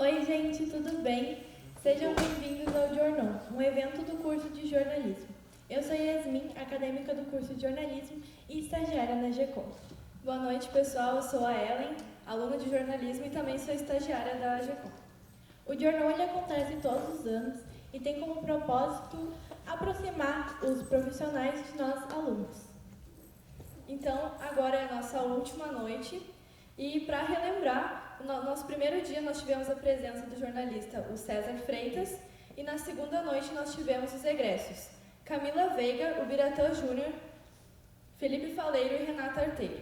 Oi, gente, tudo bem? Sejam bem-vindos ao Jornal, um evento do curso de jornalismo. Eu sou Yasmin, acadêmica do curso de jornalismo e estagiária na GECOM. Boa noite, pessoal. Eu sou a Ellen, aluna de jornalismo e também sou estagiária da GECOM. O Jornal ele acontece todos os anos e tem como propósito aproximar os profissionais de nós, alunos. Então, agora é a nossa última noite e, para relembrar, no nosso primeiro dia nós tivemos a presença do jornalista o César Freitas e na segunda noite nós tivemos os egressos Camila Veiga, Ubiratã Júnior, Felipe Faleiro e Renata Arteiro.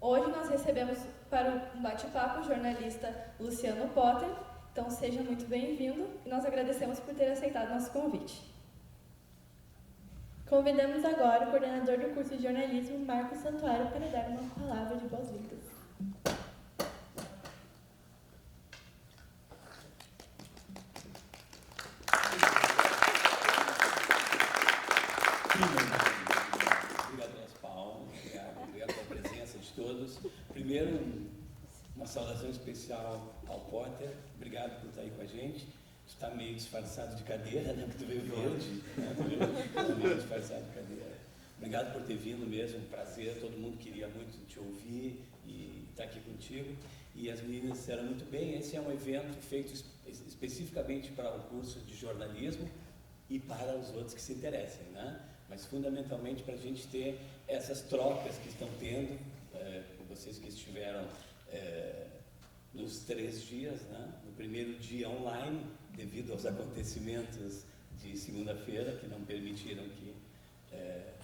Hoje nós recebemos para um bate-papo o jornalista Luciano Potter, então seja muito bem-vindo e nós agradecemos por ter aceitado nosso convite. Convidamos agora o coordenador do curso de jornalismo, Marcos Santuário, para dar uma palavra de boas-vindas. Obrigado pelas palmas, obrigado pela presença de todos. Primeiro, uma saudação especial ao Potter, obrigado por estar aí com a gente. Está meio disfarçado de cadeira, né? Porque tu veio verde, né? Está meio disfarçado de cadeira. Obrigado por ter vindo mesmo, um prazer, todo mundo queria muito te ouvir e estar aqui contigo. E as meninas disseram muito bem, esse é um evento feito especificamente para o curso de jornalismo e para os outros que se interessem, né? Mas fundamentalmente para a gente ter essas trocas que estão tendo, vocês que estiveram nos 3 dias, né? No primeiro dia online, devido aos acontecimentos de segunda-feira, que não permitiram que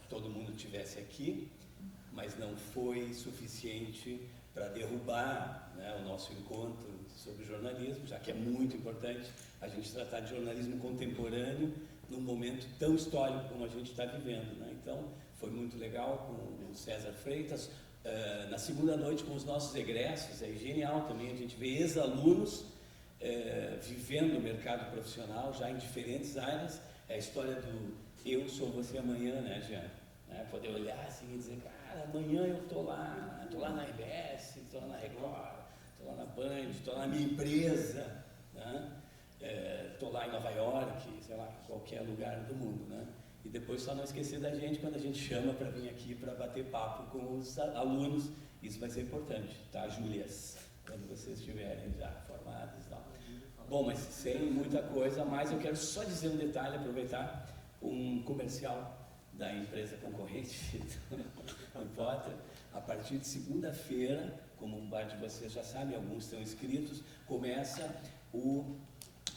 todo mundo estivesse aqui, mas não foi suficiente para derrubar, né, o nosso encontro sobre jornalismo, já que é muito importante a gente tratar de jornalismo contemporâneo num momento tão histórico como a gente está vivendo, né? Então, foi muito legal com o César Freitas. Na segunda noite, com os nossos egressos, é genial também a gente ver ex-alunos vivendo o mercado profissional já em diferentes áreas. É a história do eu sou você amanhã, né, Jean? Poder olhar assim e dizer, cara, amanhã eu estou lá na RBS, estou lá na Record, estou lá na Band, estou lá na minha empresa, né? Estou lá em Nova York, sei lá, qualquer lugar do mundo, né? E depois só não esquecer da gente quando a gente chama para vir aqui para bater papo com os alunos. Isso vai ser importante, tá, Júlias? Quando vocês estiverem já formados e tal. Bom, mas sem muita coisa, mas eu quero só dizer um detalhe, aproveitar um comercial da empresa concorrente do Potter. A partir de segunda-feira, como um bar de vocês já sabem, alguns estão inscritos, começa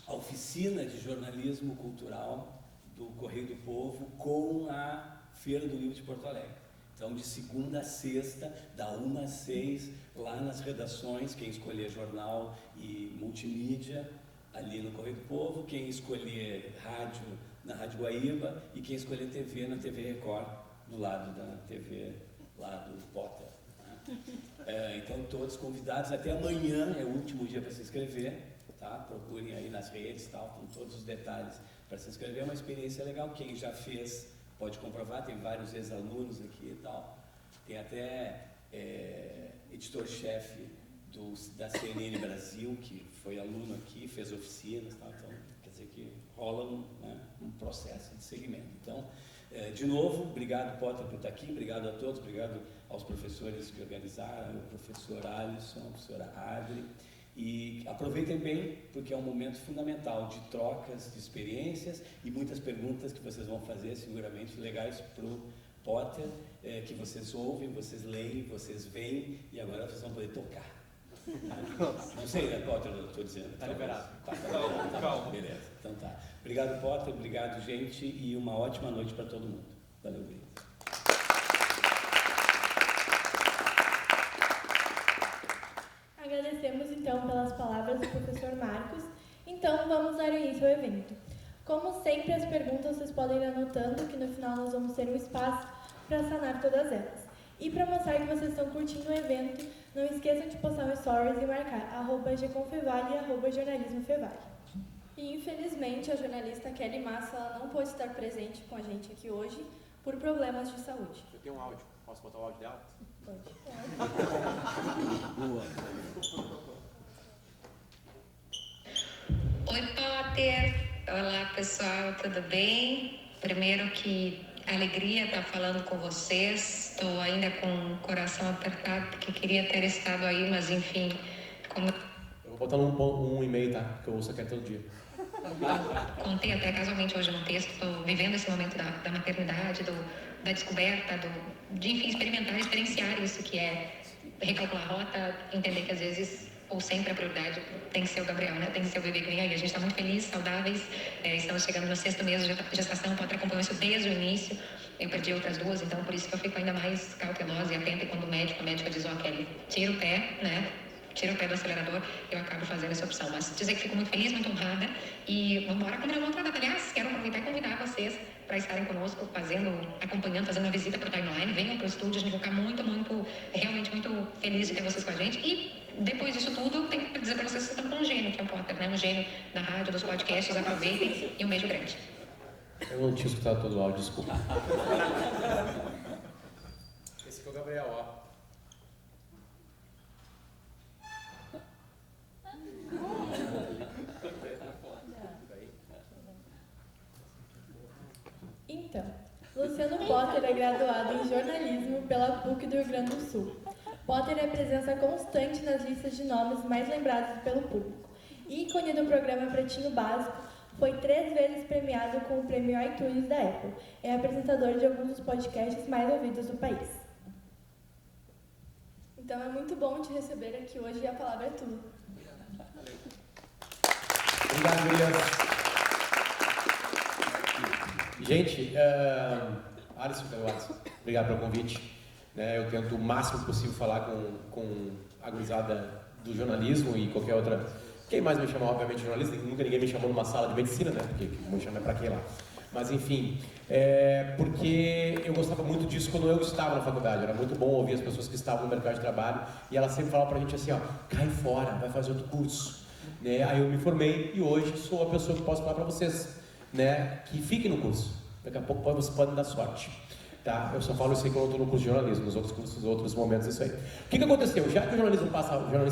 a oficina de jornalismo cultural do Correio do Povo com a Feira do Livro de Porto Alegre. Então, de segunda a sexta, da 1 às 6, lá nas redações, quem escolher jornal e multimídia, ali no Correio do Povo, quem escolher rádio, na Rádio Guaíba, e quem escolher TV, na TV Record, do lado da TV lá do Potter. Né? Então, todos convidados, até amanhã é o último dia para se inscrever, tá? Procurem aí nas redes, tal, com todos os detalhes para se inscrever. É uma experiência legal, quem já fez pode comprovar, tem vários ex-alunos aqui e tal. Tem até editor-chefe da CNN Brasil, que foi aluno aqui, fez oficinas, tal, então quer dizer que rola um processo de segmento. Então, de novo, obrigado, Potter, por estar aqui, obrigado a todos, obrigado aos professores que organizaram, o professor Alisson, a professora Adri, e aproveitem bem, porque é um momento fundamental de trocas de experiências e muitas perguntas que vocês vão fazer, seguramente legais para o Potter, que vocês ouvem, vocês leem, vocês veem, e agora vocês vão poder tocar. Não sei, né, Potter, eu estou dizendo. Está liberado. Tá liberado. Calma. Beleza, então tá. Obrigado, Potter, obrigado, gente, e uma ótima noite para todo mundo. Valeu, obrigado. Agradecemos, então, pelas palavras do professor Marcos. Então, vamos dar início ao evento. Como sempre, as perguntas vocês podem ir anotando, que no final nós vamos ter um espaço para sanar todas elas. E para mostrar que vocês estão curtindo o evento, não esqueçam de postar um stories e marcar @gcomfevale e @jornalismofevale. E, infelizmente, a jornalista Kelly Massa ela não pôde estar presente com a gente aqui hoje por problemas de saúde. Eu tenho um áudio. Posso botar o áudio dela? Pode. Boa. Potter. Olá, pessoal, tudo bem? Primeiro que alegria estar falando com vocês. Estou ainda com o coração apertado porque queria ter estado aí, mas enfim, como Eu vou botar um e-mail, tá? Que eu ouço aqui todo dia. contei até casualmente hoje no texto, estou vivendo esse momento da maternidade, da descoberta, de enfim, experienciar isso que é recalcular a rota, entender que às vezes, ou sempre a prioridade tem que ser o Gabriel, né? Tem que ser o bebê que vem aí. A gente está muito feliz, saudáveis, estamos chegando no 6º mês de gestação, o Potter acompanhou isso desde o início, eu perdi outras 2, então por isso que eu fico ainda mais cautelosa e atenta, e quando a médica diz, ó, Kelly, tira o pé, né? Tira o pé do acelerador, eu acabo fazendo essa opção. Mas dizer que fico muito feliz, muito honrada, e vamos embora combinar uma outra data. Aliás, quero aproveitar e convidar vocês para estarem conosco, acompanhando, fazendo uma visita para o Timeline. Venham para o estúdio, a gente vai ficar realmente muito feliz de ter vocês com a gente. E depois disso tudo, tenho que dizer para vocês que vocês estão com um gênio, que é o Potter, né? Um gênio da rádio, dos podcasts. Aproveitem e um beijo grande. Eu não tinha escutado todo o áudio, desculpa. Esse aqui é o Gabriel, ó. Então, Luciano Potter é graduado em jornalismo pela PUC do Rio Grande do Sul. Potter é presença constante nas listas de nomes mais lembrados pelo público. Ícone do programa Pretinho Básico, foi 3 vezes premiado com o prêmio iTunes da Apple. É apresentador de alguns dos podcasts mais ouvidos do país. Então é muito bom te receber aqui hoje e a palavra é tua. Obrigado, Miriam. Gente, Alisson, obrigado pelo convite. Eu tento o máximo possível falar com a gurizada do jornalismo e qualquer outra. Quem mais me chama, obviamente, jornalista, nunca ninguém me chamou numa sala de medicina, né? Porque me chama pra quem lá. Mas enfim, porque eu gostava muito disso quando eu estava na faculdade. Era muito bom ouvir as pessoas que estavam no mercado de trabalho e elas sempre falavam pra gente assim, ó, cai fora, vai fazer outro curso. Aí eu me formei e hoje sou a pessoa que posso falar pra vocês, que fiquem no curso. Daqui a pouco vocês podem dar sorte. Tá? Eu só falo isso aí quando eu estou no curso de jornalismo, nos outros cursos, nos outros momentos, isso aí. O que aconteceu? Já que o jornalista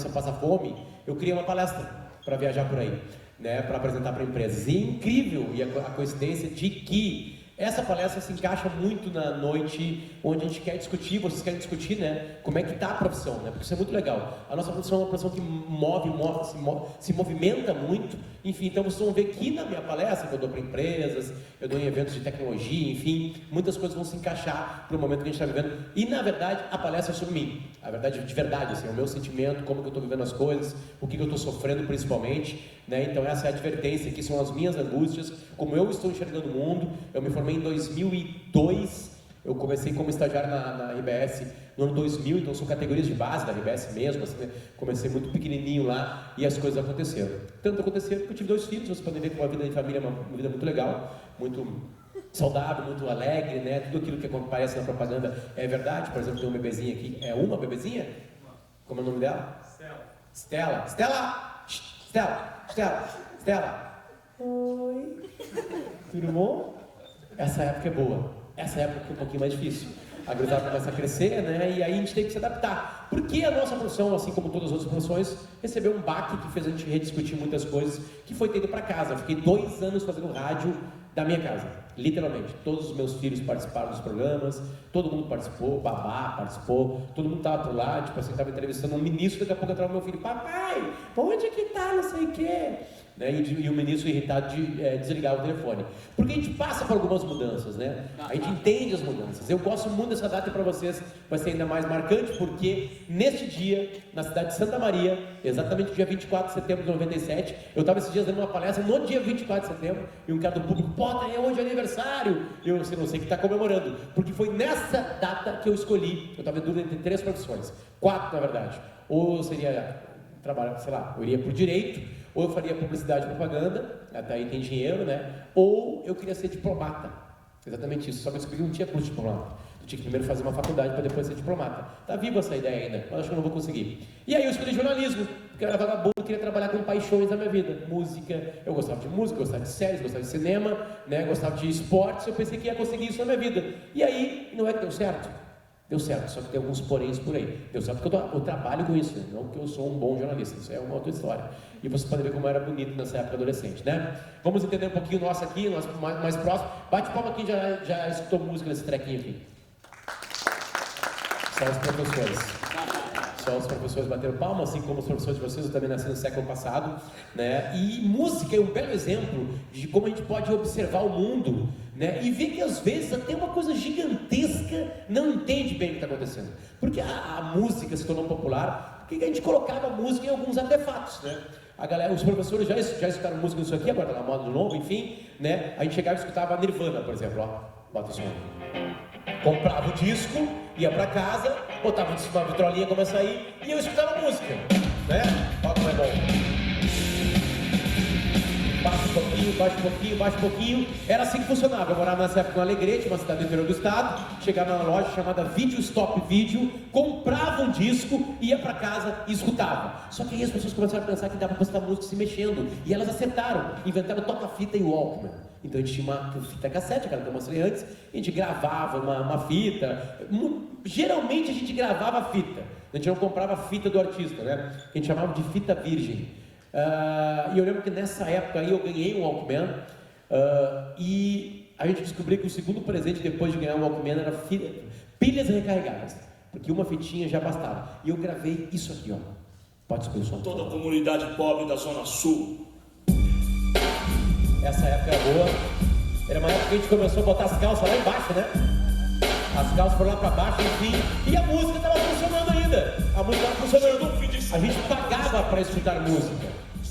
passa fome, eu criei uma palestra para viajar por aí, para apresentar para empresas. E é incrível a coincidência de que essa palestra se encaixa muito na noite onde a gente quer discutir, vocês querem discutir, como é que está a profissão, porque isso é muito legal. A nossa profissão é uma profissão que se movimenta muito, enfim, então vocês vão ver que na minha palestra, que eu dou para empresas, eu dou em eventos de tecnologia, enfim, muitas coisas vão se encaixar para o momento que a gente está vivendo. E na verdade, a palestra é sobre mim, a verdade de verdade, assim, o meu sentimento, como que eu estou vivendo as coisas, o que eu estou sofrendo principalmente, então essa é a advertência, que são as minhas angústias, como eu estou enxergando o mundo. Eu me formei em 2002, eu comecei como estagiário na RBS no ano 2000, então são categorias de base da RBS mesmo, assim, comecei muito pequenininho lá e as coisas aconteceram. Tanto aconteceram que eu tive 2 filhos, vocês podem ver que uma vida de família é uma vida muito legal, muito saudável, muito alegre, tudo aquilo que aparece na propaganda é verdade. Por exemplo, tem uma bebezinha aqui, é uma bebezinha? Como é o nome dela? Stella! Oi! Tudo bom? Essa época é boa, essa época é um pouquinho mais difícil. A gurizada começa a crescer, e aí a gente tem que se adaptar. Porque a nossa profissão, assim como todas as outras profissões, recebeu um baque que fez a gente rediscutir muitas coisas, que foi ter ido para casa. Eu fiquei 2 anos fazendo rádio da minha casa, literalmente. Todos os meus filhos participaram dos programas, todo mundo participou, babá participou, todo mundo estava por lá, estava entrevistando um ministro, daqui a pouco entrava meu filho, papai, onde é que tá, não sei o quê? E o ministro irritado desligava o telefone. Porque a gente passa por algumas mudanças, a gente entende as mudanças. Eu gosto muito dessa data e para vocês vai ser ainda mais marcante, porque neste dia, na cidade de Santa Maria, exatamente dia 24 de setembro de 97, eu estava esses dias dando uma palestra no dia 24 de setembro, e um cara do público, Potter, hoje é aniversário. Eu não sei que está comemorando, porque foi nessa data que eu escolhi. Eu estava em dúvida entre 3 profissões, 4 na verdade. Ou eu seria trabalhar, eu iria para o direito, ou eu faria publicidade e propaganda, até aí tem dinheiro, ou eu queria ser diplomata. Exatamente isso, só que eu descobri que não tinha curso de diplomata. Eu tinha que primeiro fazer uma faculdade para depois ser diplomata. Tá viva essa ideia ainda, mas acho que eu não vou conseguir. E aí eu escolhi jornalismo, porque eu era vagabundo, queria trabalhar com paixões da minha vida. Música, eu gostava de música, gostava de séries, gostava de cinema, gostava de esportes, eu pensei que ia conseguir isso na minha vida. E aí, não é que deu certo. Deu certo, só que tem alguns poréns por aí. Deu certo porque eu trabalho com isso, né? Não que eu sou um bom jornalista, isso é uma outra história. E vocês podem ver como era bonito nessa época adolescente, né? Vamos entender um pouquinho nosso aqui, nosso mais próximo. Bate palma quem já escutou música nesse trequinho aqui. Só os professores. Só os professores bateram palma, assim como os professores de vocês, eu também nasci no século passado, né? E música é um belo exemplo de como a gente pode observar o mundo, né? E ver que às vezes até uma coisa gigantesca não entende bem o que está acontecendo. Porque a música se tornou popular, porque a gente colocava música em alguns artefatos, né? A galera, os professores já escutaram música nisso aqui, agora está na moda de novo, enfim, né? A gente chegava e escutava Nirvana, por exemplo, ó, bota o som. Comprava o disco, ia para casa, botava uma vitrolinha como essa aí e eu escutava música, né? Olha como é bom. Baixa um pouquinho, baixa um pouquinho, baixa um pouquinho. Era assim que funcionava. Eu morava nessa época em Alegrete, uma cidade do interior do estado. Chegava numa loja chamada Video Stop Video, comprava um disco, ia para casa e escutava. Só que aí as pessoas começaram a pensar que dava para escutar música se mexendo. E elas acertaram, inventaram toca-fita e Walkman. Então a gente tinha uma fita cassete, aquela que eu mostrei antes, a gente gravava uma fita. Geralmente a gente gravava a fita, a gente não comprava a fita do artista, né? A gente chamava de fita virgem. E eu lembro que nessa época aí eu ganhei um Walkman, e a gente descobriu que o segundo presente depois de ganhar um Walkman era pilhas recarregáveis, porque uma fitinha já bastava. E eu gravei isso aqui, ó. Pode subir o som. Toda a comunidade pobre da Zona Sul. Essa época era boa. Era uma época que a gente começou a botar as calças lá embaixo, né? As calças foram lá pra baixo, enfim. E a música estava funcionando ainda. A música estava funcionando. A gente pagava para escutar música.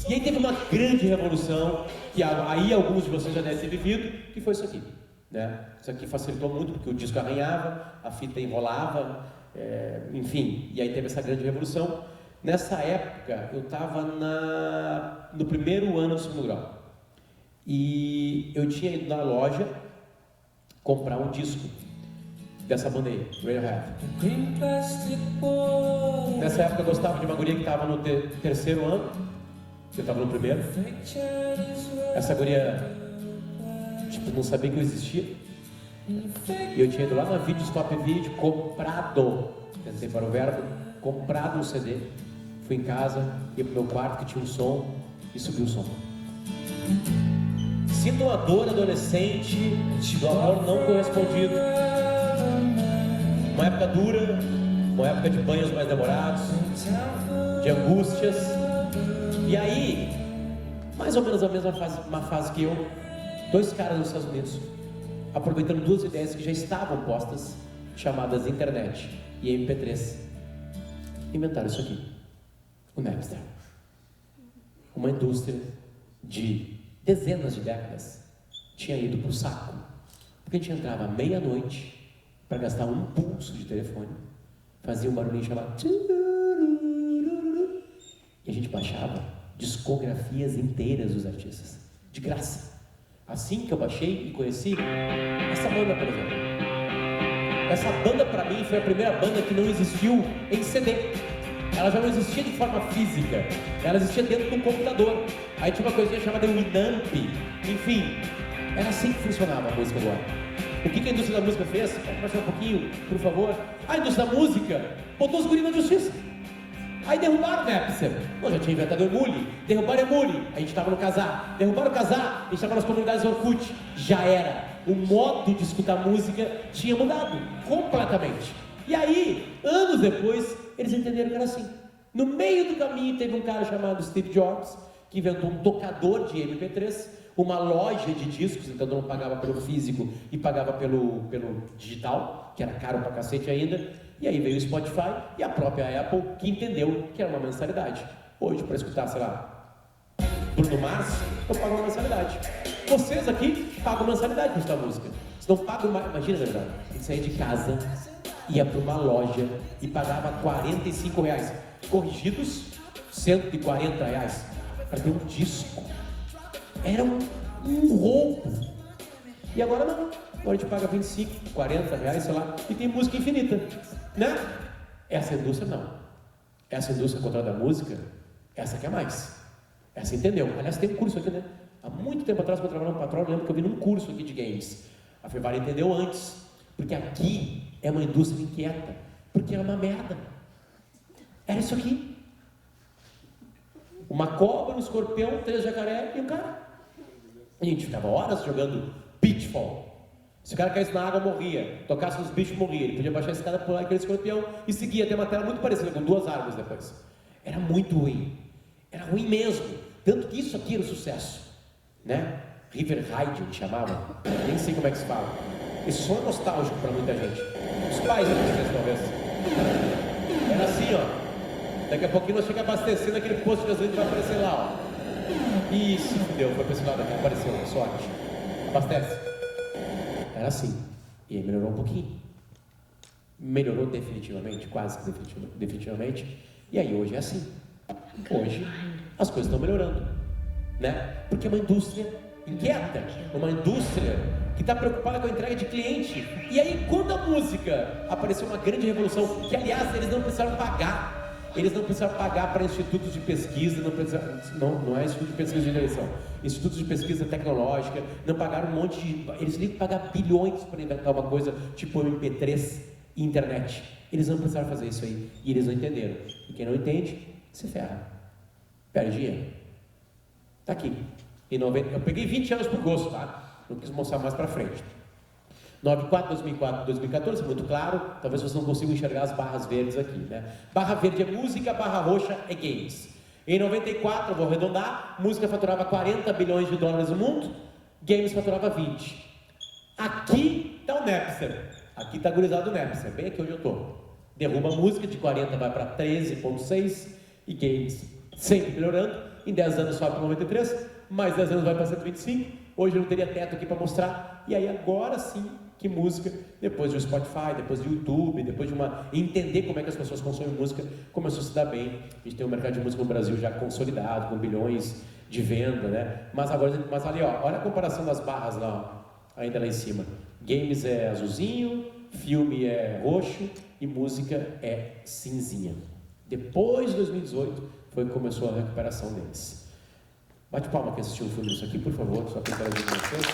E aí teve uma grande revolução, que aí alguns de vocês já devem ter vivido, que foi isso aqui, né? Isso aqui facilitou muito, porque o disco arranhava, a fita enrolava, enfim. E aí teve essa grande revolução. Nessa época, eu estava no primeiro ano do segundo grau. E eu tinha ido na loja comprar um disco dessa banda aí, Radiohead. Nessa época eu gostava de uma guria que estava no terceiro ano, eu estava no primeiro. Essa guria, tipo, não sabia que eu existia. E eu tinha ido lá na Video Stop Video, comprado, pensei para o verbo, comprado um CD. Fui em casa, ia pro meu quarto que tinha um som e subi o som. Sinto uma dor adolescente do amor não correspondido. Uma época dura, uma época de banhos mais demorados, de angústias. E aí, mais ou menos a mesma fase que eu, dois caras nos Estados Unidos, aproveitando duas ideias que já estavam postas, chamadas internet e MP3, inventaram isso aqui, o Napster. Uma indústria de dezenas de décadas tinha ido para o saco, porque a gente entrava à meia-noite para gastar um pulso de telefone, fazia um barulhinho chamado e a gente baixava discografias inteiras dos artistas, de graça. Assim que eu baixei e conheci essa banda, por exemplo. Essa banda para mim foi a primeira banda que não existiu em CD. Ela já não existia de forma física, ela existia dentro de um computador. Aí tinha uma coisinha chamada Winamp, enfim, era assim que funcionava a música agora. O que a indústria da música fez? Pode baixar um pouquinho, por favor. A indústria da música botou os guris na justiça. Aí derrubaram o Napster. Já tinha inventado o Emule. Derrubaram o Emule, a gente estava no Kazaa. Derrubaram o Kazaa, a gente estava nas comunidades Orkut. Já era. O modo de escutar música tinha mudado completamente. E aí, anos depois, eles entenderam que era assim. No meio do caminho teve um cara chamado Steve Jobs, que inventou um tocador de MP3, uma loja de discos, então não pagava pelo físico e pagava pelo digital, que era caro pra cacete ainda. E aí veio o Spotify e a própria Apple, que entendeu que era uma mensalidade. Hoje, para escutar, sei lá, Bruno Mars, eu pago uma mensalidade. Vocês aqui pagam mensalidade para escutar música. Vocês não pagam mais, imagina, na verdade, a gente saía de casa, ia para uma loja e pagava R$45, corrigidos R$140 para ter um disco. Era um roubo. E agora não. Agora a gente paga 25, 40 reais, sei lá, e tem música infinita, né? Essa indústria não. Essa indústria contra da música, essa quer mais. Essa entendeu. Aliás, tem um curso aqui, né? Há muito tempo atrás, quando eu trabalhava no Patrão, eu lembro que eu vi num curso aqui de games. A Fevara entendeu antes, porque aqui é uma indústria inquieta, porque era uma merda. Era isso aqui. Uma cobra, um escorpião, 3 jacaré e um cara. A gente ficava horas jogando Pitfall. Se o cara caísse na água, morria. Tocasse nos bichos, morria. Ele podia baixar a escada, pular aquele escorpião e seguia. Tem uma tela muito parecida, com 2 árvores depois. Era muito ruim. Era ruim mesmo. Tanto que isso aqui era um sucesso. Né? River Ride, a gente chamava. Nem sei como é que se fala. Esse som é nostálgico para muita gente. Os pais de vocês, talvez. Era assim, ó. Daqui a pouquinho nós chegamos abastecendo aquele posto de gasolina que vai aparecer lá, ó. Ih, se fudeu, foi para esse lado aqui, apareceu, sorte. Abastece. Era assim. E aí melhorou um pouquinho. Melhorou definitivamente, quase que definitivamente. E aí hoje é assim. Hoje as coisas estão melhorando, né? Porque é uma indústria inquieta, uma indústria que está preocupada com a entrega de cliente. E aí quando a música apareceu uma grande revolução, que aliás eles não precisaram pagar. Eles não precisaram pagar para institutos de pesquisa, não é instituto de pesquisa de eleição, institutos de pesquisa tecnológica, não pagaram um monte de... Eles tinham que pagar bilhões para inventar uma coisa tipo MP3 e internet. Eles não precisaram fazer isso aí, e eles não entenderam. E quem não entende, se ferra. Perde dinheiro. Tá aqui. Eu peguei 20 anos por gosto, tá? Não quis mostrar mais para frente. 94, 2004, 2014, muito claro. Talvez vocês não consigam enxergar as barras verdes aqui, né? Barra verde é música, barra roxa é games. Em 94, eu vou arredondar, música faturava 40 bilhões de dólares no mundo, games faturava 20. Aqui está o Napster. Aqui está gurizado o Napster, bem aqui onde eu estou. Derruba a música, de 40 vai para 13,6 e games sempre melhorando. Em 10 anos sobe para 93, mais 10 anos vai para 125. Hoje eu não teria teto aqui para mostrar. E aí agora sim que música, depois do Spotify, depois do YouTube, depois de entender como é que as pessoas consomem música, começou a se dar bem. A gente tem um mercado de música no Brasil já consolidado, com bilhões de venda, né? Mas ali, ó, olha a comparação das barras lá, ó, ainda lá em cima. Games é azulzinho, filme é roxo e música é cinzinha. Depois de 2018 foi que começou a recuperação deles. Bate palma quem assistiu o filme disso aqui, por favor, só para interagir com vocês.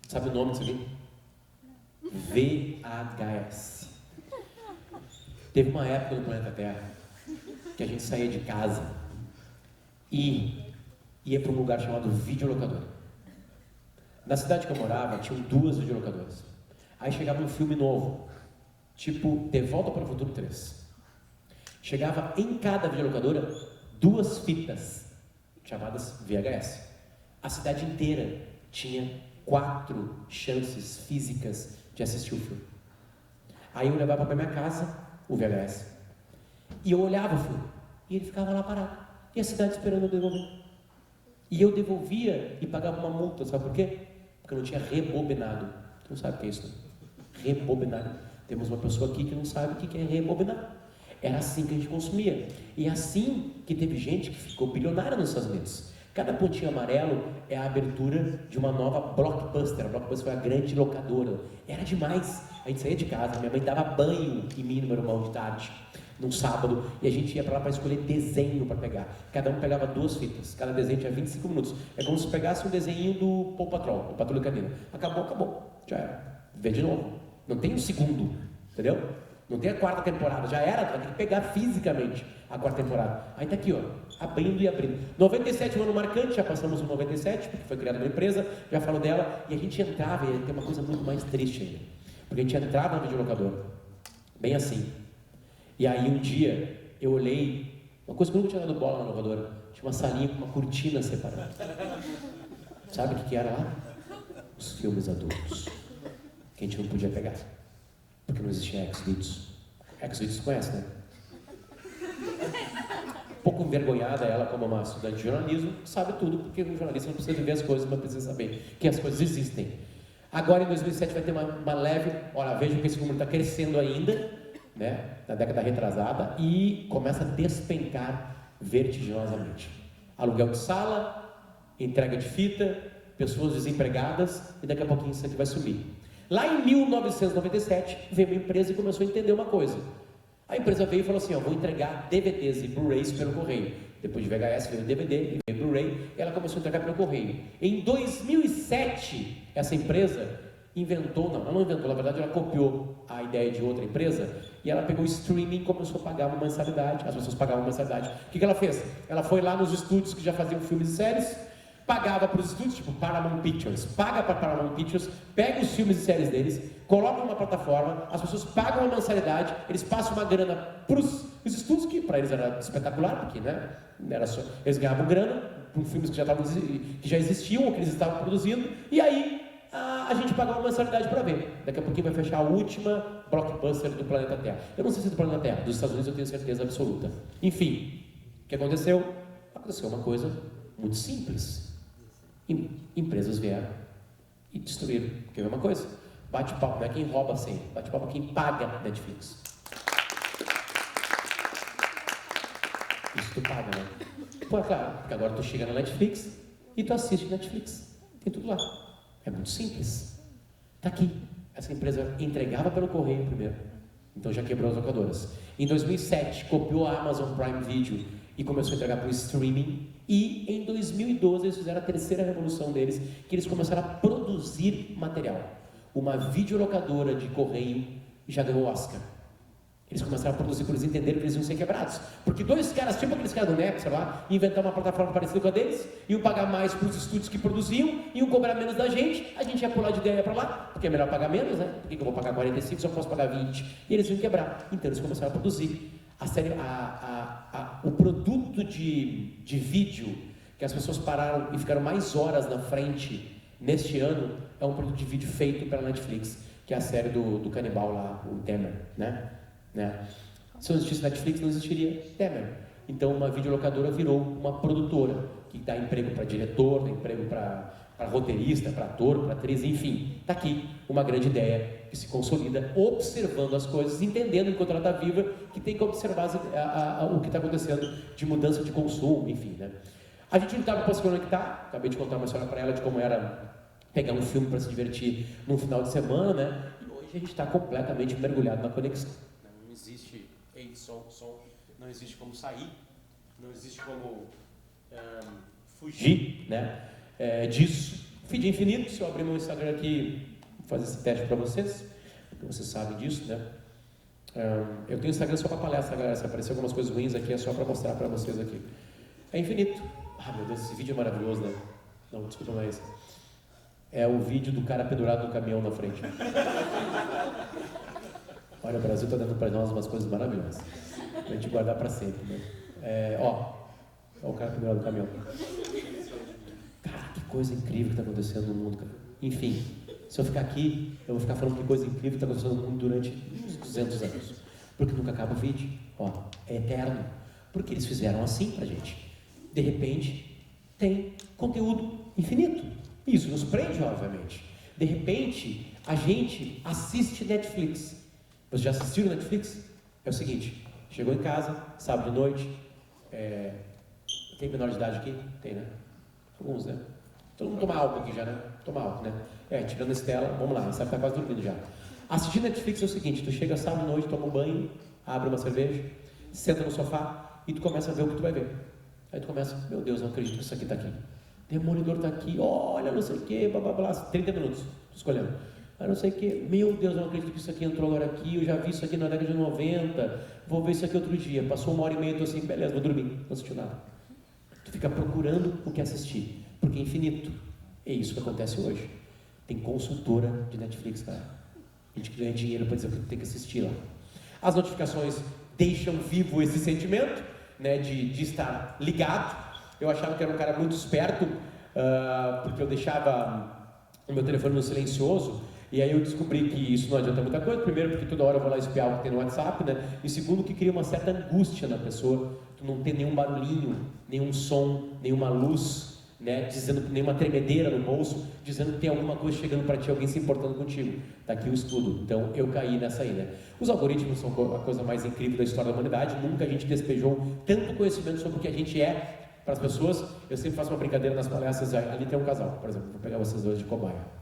Sabe o nome disso aqui? VHS. Teve uma época no planeta Terra que a gente saía de casa e ia para um lugar chamado videolocadora. Na cidade que eu morava, tinham 2 videolocadoras. Aí chegava um filme novo, tipo De Volta para o Futuro 3. Chegava em cada videolocadora 2 fitas, chamadas VHS. A cidade inteira tinha 4 chances físicas de assistir o filme. Aí eu levava para minha casa o VHS e eu olhava o filme e ele ficava lá parado e a cidade esperando eu devolver. E eu devolvia e pagava uma multa, sabe por quê? Porque eu não tinha rebobinado. Tu não sabe o que é isso, né? Rebobinado. Temos uma pessoa aqui que não sabe o que é rebobinar. Era assim que a gente consumia. E é assim que teve gente que ficou bilionária nos Estados Unidos. Cada pontinho amarelo é a abertura de uma nova Blockbuster. A Blockbuster foi a grande locadora. Era demais. A gente saía de casa, minha mãe dava banho em mim no meu irmão de tarde, num sábado, e a gente ia para lá para escolher desenho para pegar. Cada um pegava 2 fitas, cada desenho tinha 25 minutos. É como se pegasse um desenho do Paw Patrol, o Patrulha Canina. Acabou, já era. Vê de novo. Não tem um segundo, entendeu? Não tem a 4ª temporada, já era, vai ter que pegar fisicamente a 4ª temporada. Aí tá aqui, ó, abrindo e abrindo. 97, um ano marcante, já passamos o 97, porque foi criada uma empresa, já falo dela, e a gente entrava, e tem uma coisa muito mais triste ainda, porque a gente entrava na videolocadora, bem assim, e aí um dia eu olhei, uma coisa que eu nunca tinha dado bola na locadora, tinha uma salinha com uma cortina separada. Sabe o que era lá? Os filmes adultos, que a gente não podia pegar. Porque não existia Xvideos. Xvideos você conhece, né? Um pouco envergonhada ela, como uma estudante de jornalismo, sabe tudo, porque o jornalista não precisa ver as coisas, mas precisa saber que as coisas existem. Agora, em 2007, vai ter uma leve... Olha, veja que esse número está crescendo ainda, né? Na década retrasada, e começa a despencar vertiginosamente. Aluguel de sala, entrega de fita, pessoas desempregadas, e daqui a pouquinho isso aqui vai subir. Lá em 1997, veio uma empresa e começou a entender uma coisa. A empresa veio e falou assim, ó, vou entregar DVDs e Blu-rays pelo correio. Depois de VHS veio DVD e veio Blu-ray, ela começou a entregar pelo correio. Em 2007, essa empresa inventou, não, ela não inventou, na verdade ela copiou a ideia de outra empresa e ela pegou o streaming e começou a pagar uma mensalidade, as pessoas pagavam uma mensalidade. O que ela fez? Ela foi lá nos estúdios que já faziam filmes e séries, pagava para os estúdios, tipo Paramount Pictures, paga para Paramount Pictures, pega os filmes e séries deles, coloca numa plataforma, as pessoas pagam uma mensalidade, eles passam uma grana para os estúdios, que para eles era espetacular, porque né, era só, eles ganhavam grana com filmes que já existiam ou que eles estavam produzindo, e aí a gente pagava uma mensalidade para ver. Daqui a pouquinho vai fechar a última blockbuster do planeta Terra. Eu não sei se é do planeta Terra, dos Estados Unidos eu tenho certeza absoluta. Enfim, o que aconteceu? Aconteceu uma coisa muito simples. Empresas vieram e destruíram. Quer ver uma coisa? Bate-papo não é quem rouba a senha, bate-papo é quem paga Netflix. Isso tu paga, né? Pô, é claro, porque agora tu chega na Netflix e tu assiste Netflix. Tem tudo lá. É muito simples. Está aqui. Essa empresa entregava pelo correio primeiro. Então já quebrou as locadoras. Em 2007, copiou a Amazon Prime Video e começou a entregar para o streaming. E em 2012 eles fizeram a terceira revolução deles, que eles começaram a produzir material. Uma videolocadora de correio já ganhou Oscar. Eles começaram a produzir, por eles entenderam que eles iam ser quebrados. Porque dois caras, tipo aqueles caras do Napster lá, inventaram uma plataforma parecida com a deles, iam pagar mais para os estúdios que produziam, iam cobrar menos da gente, a gente ia pular de ideia para lá, porque é melhor pagar menos, né? Por que eu vou pagar 45 se eu posso pagar 20? E eles iam quebrar. Então eles começaram a produzir. O produto de vídeo que as pessoas pararam e ficaram mais horas na frente neste ano é um produto de vídeo feito pela Netflix, que é a série do canibal lá, o Dahmer, né? Se não existisse Netflix, não existiria Dahmer. Então uma videolocadora virou uma produtora que dá emprego para diretor, dá emprego para roteirista, para ator, para atriz, enfim. Está aqui uma grande ideia que se consolida observando as coisas, entendendo enquanto ela está viva que tem que observar o que está acontecendo de mudança de consumo, enfim, né? A gente não estava para se conectar, acabei de contar uma história para ela de como era pegar um filme para se divertir num final de semana, né? E hoje a gente está completamente mergulhado na conexão. Não existe som, não existe como sair, não existe como fugir, né? Disso. Feed infinito, se eu abrir meu Instagram aqui, vou fazer esse teste para vocês, porque vocês sabem disso, né? Eu tenho Instagram só para palestra, galera, se aparecer algumas coisas ruins aqui, é só para mostrar para vocês aqui. É infinito. Ah, meu Deus, esse vídeo é maravilhoso, né? Não, desculpa, não é esse. É o vídeo do cara pendurado no caminhão na frente. Olha, o Brasil está dando para nós umas coisas maravilhosas, para a gente guardar para sempre, né? Ó o cara pendurado no caminhão. Cara, que coisa incrível que está acontecendo no mundo, cara. Enfim, se eu ficar aqui, eu vou ficar falando que coisa incrível que está acontecendo no mundo durante uns 200 anos. Porque nunca acaba o vídeo. Ó, é eterno. Porque eles fizeram assim pra gente. De repente, tem conteúdo infinito. Isso nos prende, obviamente. De repente, a gente assiste Netflix. Vocês já assistiram Netflix? É o seguinte, chegou em casa, sábado de noite, tem menor de idade aqui? Tem, né? Alguns, né? Todo mundo toma álcool aqui já, né? Toma álcool, né? Tirando esse tela, vamos lá, sabe que tá quase dormindo já. Assistir Netflix é o seguinte, tu chega sábado de noite, toma um banho, abre uma cerveja, senta no sofá e tu começa a ver o que tu vai ver. Aí tu começa, meu Deus, não acredito que isso aqui tá aqui. Demolidor tá aqui, olha, não sei o que, blá blá blá, 30 minutos, tô escolhendo. Aí não sei o que, meu Deus, não acredito que isso aqui entrou agora aqui, eu já vi isso aqui na década de 90, vou ver isso aqui outro dia. Passou 1h30, tô assim, beleza, vou dormir, não assisti nada. Tu fica procurando o que assistir, porque é infinito. É isso que acontece hoje. Tem consultora de Netflix, cara. A gente ganha dinheiro para dizer o que tem que assistir lá. As notificações deixam vivo esse sentimento, né, de estar ligado. Eu achava que era um cara muito esperto, porque eu deixava o meu telefone no silencioso, e aí eu descobri que isso não adianta muita coisa. Primeiro, porque toda hora eu vou lá espiar o que tem no WhatsApp, né? E segundo, que cria uma certa angústia na pessoa, tu não tem nenhum barulhinho, nenhum som, nenhuma luz, né? Dizendo, nenhuma tremedeira no bolso, dizendo que tem alguma coisa chegando para ti, alguém se importando contigo. Tá aqui o estudo. Então eu caí nessa aí, né? Os algoritmos são a coisa mais incrível da história da humanidade. Nunca a gente despejou tanto conhecimento sobre o que a gente é para as pessoas. Eu sempre faço uma brincadeira nas palestras. Ali tem um casal, por exemplo, vou pegar vocês dois de cobaia.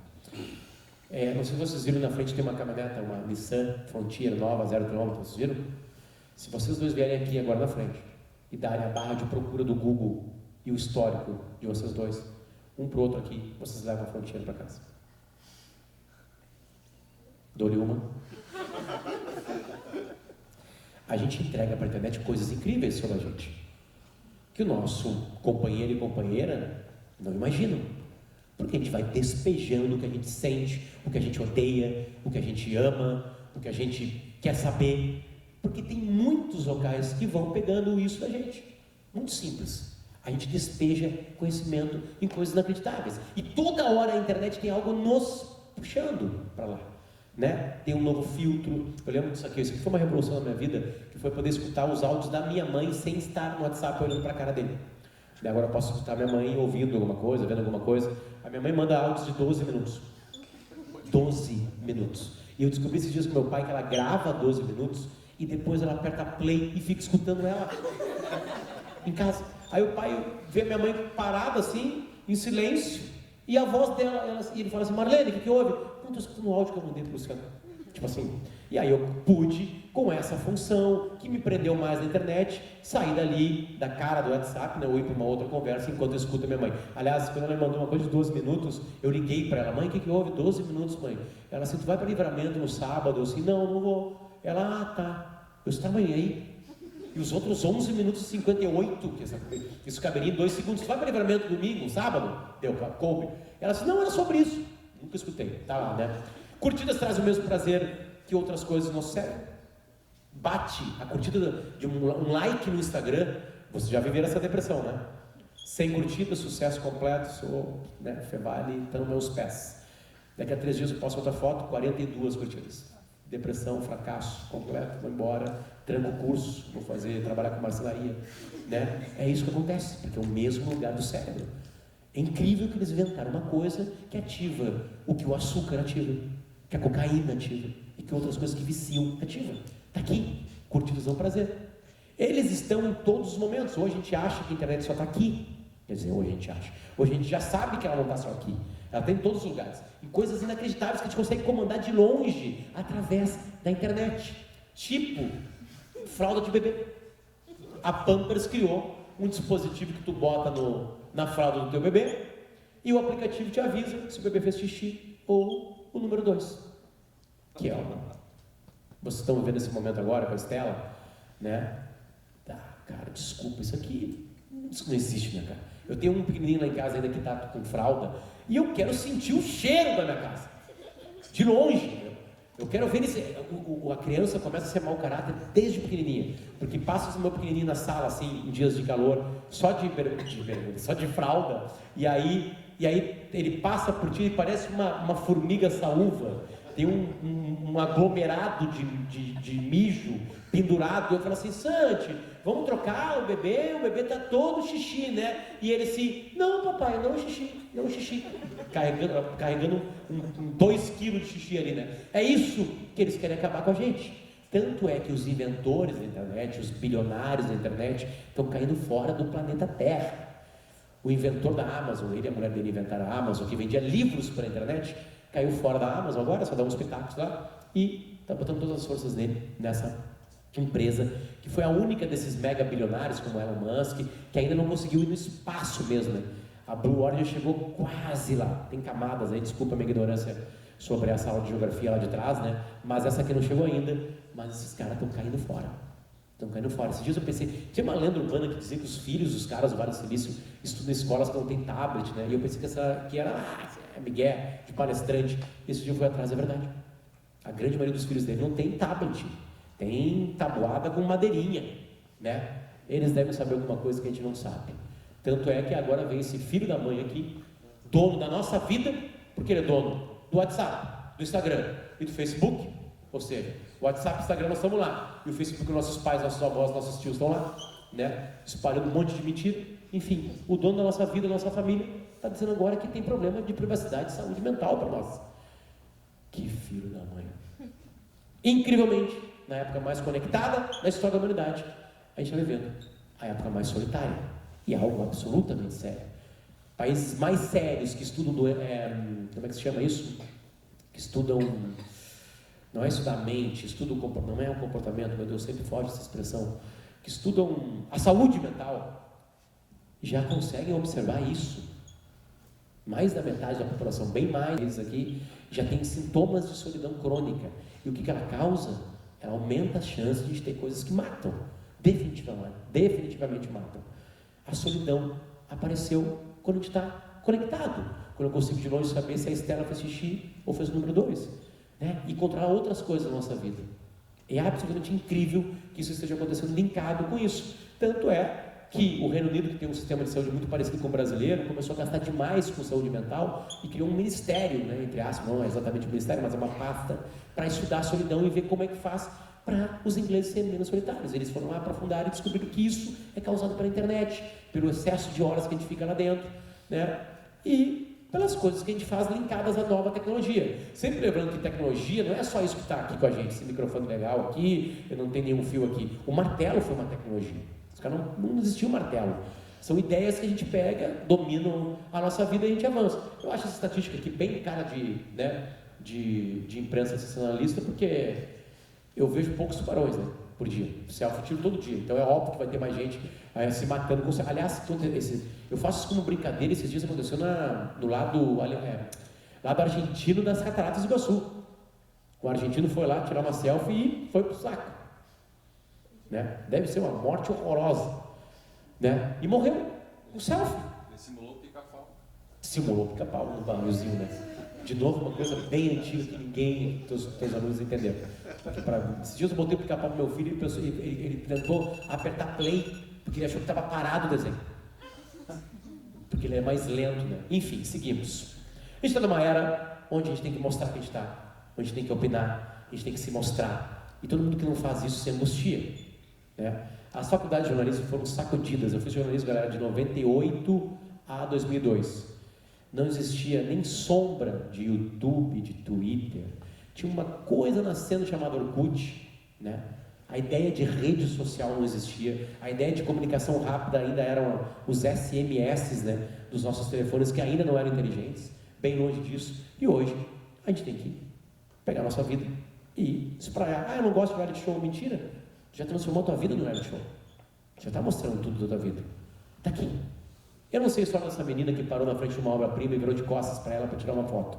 Não sei se vocês viram, na frente tem uma caminhoneta, uma Nissan Frontier nova, 0 km, vocês viram? Se vocês dois vierem aqui agora na frente e darem a barra de procura do Google e o histórico de vocês dois, um pro outro aqui, vocês levam a fronteira para casa. Dou-lhe uma. A gente entrega para a internet coisas incríveis sobre a gente, que o nosso companheiro e companheira não imaginam. Porque a gente vai despejando o que a gente sente, o que a gente odeia, o que a gente ama, o que a gente quer saber. Porque tem muitos locais que vão pegando isso da gente. Muito simples. A gente despeja conhecimento em coisas inacreditáveis. E toda hora a internet tem algo nos puxando para lá. Né? Tem um novo filtro. Eu lembro disso aqui. Isso aqui foi uma revolução na minha vida, que foi poder escutar os áudios da minha mãe sem estar no WhatsApp olhando para a cara dele. E agora eu posso escutar minha mãe ouvindo alguma coisa, vendo alguma coisa. A minha mãe manda áudios de 12 minutos. 12 minutos. E eu descobri esses dias com meu pai que ela grava 12 minutos e depois ela aperta play e fica escutando ela em casa. Aí o pai vê minha mãe parada assim, em silêncio, e a voz dela, e ele fala assim: Marlene, o que houve? Não, estou escutando o áudio que eu mandei para o Luciano. Tipo assim. E aí eu pude, com essa função, que me prendeu mais na internet, sair dali, da cara do WhatsApp, né, ou ir para uma outra conversa enquanto eu escuto a minha mãe. Aliás, quando ela me mandou uma coisa de 12 minutos, eu liguei para ela: mãe, o que houve? 12 minutos, mãe. Ela assim: tu vai para Livramento no sábado? Eu assim: não, não vou. Ela: ah, tá. Eu disse: tá, mãe, aí? E os outros 11 minutos e 58, que isso caberia em 2 segundos. Vai para Livramento domingo, sábado? Deu, coube. Ela disse: não, era sobre isso. Nunca escutei. Tá lá, né? Curtidas trazem o mesmo prazer que outras coisas no nosso cérebro. Bate a curtida de um like no Instagram. Você já viveu essa depressão, né? Sem curtida, sucesso completo, sou, né, Fevale, está nos meus pés. Daqui a 3 dias eu posto outra foto, 42 curtidas. Depressão, fracasso completo, vou embora, tranco o curso, vou trabalhar com marcenaria, né? É isso que acontece, porque é o mesmo lugar do cérebro. É incrível que eles inventaram uma coisa que ativa o que o açúcar ativa, que a cocaína ativa, e que outras coisas que viciam ativa. Está aqui, curtidas dão prazer. Eles estão em todos os momentos. Hoje a gente acha que a internet só está aqui. Quer dizer, hoje a gente acha. Hoje a gente já sabe que ela não está só aqui. Ela está em todos os lugares. E coisas inacreditáveis que a gente consegue comandar de longe através da internet. Tipo, fralda de bebê. A Pampers criou um dispositivo que tu bota na fralda do teu bebê e o aplicativo te avisa se o bebê fez xixi ou o número 2. Que é uma... Vocês estão vivendo esse momento agora com a Estela, né? Tá, cara, desculpa, isso aqui não existe, né, cara? Eu tenho um pequenininho lá em casa ainda que tá com fralda e eu quero sentir o cheiro da minha casa, de longe. Eu quero ver a criança começa a ser mau caráter desde pequenininha, porque passa o meu pequenininho na sala, assim, em dias de calor, só de fralda, e aí ele passa por ti e parece uma formiga saúva. Tem um aglomerado de mijo pendurado. Eu falo assim: Santi, vamos trocar o bebê está todo xixi, né? E ele assim: não, papai, não xixi. Carregando 2 quilos de xixi ali, né? É isso que eles querem acabar com a gente. Tanto é que os inventores da internet, os bilionários da internet, estão caindo fora do planeta Terra. O inventor da Amazon, ele e a mulher dele inventaram a Amazon, que vendia livros pela internet, caiu fora da Amazon agora, só dá uns pitacos lá, e está botando todas as forças dele nessa empresa, que foi a única desses mega bilionários, como Elon Musk, que ainda não conseguiu ir no espaço mesmo, né? A Blue Origin chegou quase lá, tem camadas aí, desculpa a minha ignorância sobre essa aula de geografia lá de trás, né? Mas essa aqui não chegou ainda, mas esses caras estão caindo fora. Esses dias eu pensei, tinha uma lenda urbana que dizia que os filhos dos caras do Vale do Silício estudam em escolas que não tem tablet, né? E eu pensei que essa aqui era migué, de palestrante. Esse dia eu fui atrás, é verdade. A grande maioria dos filhos dele não tem tablet, tem tabuada com madeirinha, né? Eles devem saber alguma coisa que a gente não sabe. Tanto é que agora vem esse filho da mãe aqui, dono da nossa vida, porque ele é dono do WhatsApp, do Instagram e do Facebook. Ou seja, o WhatsApp e o Instagram nós estamos lá, e o Facebook, nossos pais, nossos avós, nossos tios estão lá, né? Espalhando um monte de mentira. Enfim, o dono da nossa vida, da nossa família, está dizendo agora que tem problema de privacidade e saúde mental para nós. Que filho da mãe! Incrivelmente, na época mais conectada da história da humanidade, a gente está vivendo a época mais solitária, e algo absolutamente sério. Países mais sérios que estudam, como é que se chama isso? Que estudam, não é estudar a mente, estudam o comportamento, não é o comportamento, meu Deus, sempre foge essa expressão, que estudam a saúde mental, já conseguem observar isso. Mais da metade da população, bem mais deles aqui, já tem sintomas de solidão crônica. E o que ela causa? Ela aumenta as chances de ter coisas que matam. Definitivamente matam. A solidão apareceu quando a gente está conectado. Quando eu consigo de longe saber se a Estela fez xixi ou fez o número 2. Né? E controlar outras coisas na nossa vida. É absolutamente incrível que isso esteja acontecendo linkado com isso. Tanto é que o Reino Unido, que tem um sistema de saúde muito parecido com o brasileiro, começou a gastar demais com saúde mental e criou um ministério, né, entre aspas, não é exatamente um ministério, mas é uma pasta, para estudar a solidão e ver como é que faz para os ingleses serem menos solitários. Eles foram lá aprofundar e descobriram que isso é causado pela internet, pelo excesso de horas que a gente fica lá dentro, né, e pelas coisas que a gente faz linkadas à nova tecnologia. Sempre lembrando que tecnologia não é só isso que está aqui com a gente, esse microfone legal aqui, eu não tenho nenhum fio aqui. O martelo foi uma tecnologia. Não existiu martelo. São ideias que a gente pega, dominam a nossa vida e a gente avança. Eu acho essa estatística aqui bem cara de imprensa sensacionalista, porque eu vejo poucos tubarões, né, por dia. Selfie tiro todo dia. Então é óbvio que vai ter mais gente se matando. Aliás, eu faço isso como brincadeira. Esses dias aconteceu no lado argentino das Cataratas do Iguaçu. O argentino foi lá tirar uma selfie e foi pro saco. Né? Deve ser uma morte horrorosa, né? E morreu um selfie. Ele simulou pica-pau. Simulou pica-pau no barrilzinho, né? De novo, uma coisa bem antiga que ninguém, teus alunos entenderam. Esses dias eu botei o pica-pau pro meu filho e ele tentou apertar play porque ele achou que estava parado o desenho. Porque ele é mais lento, né? Enfim, seguimos. A gente está numa era onde a gente tem que mostrar que a gente está, onde a gente tem que opinar, a gente tem que se mostrar. E todo mundo que não faz isso se angustia. Né? As faculdades de jornalismo foram sacudidas. Eu fiz jornalismo, galera, de 98 a 2002. Não existia nem sombra de YouTube, de Twitter. Tinha uma coisa nascendo chamada Orkut, né? A ideia de rede social não existia. A ideia de comunicação rápida ainda eram os SMS, né, dos nossos telefones, que ainda não eram inteligentes. Bem longe disso. E hoje a gente tem que pegar a nossa vida e espraiar. Eu não gosto de reality show. Mentira. Já transformou a tua vida no reality show. Já está mostrando tudo da tua vida. Está aqui. Eu não sei a história dessa menina que parou na frente de uma obra-prima e virou de costas para ela para tirar uma foto.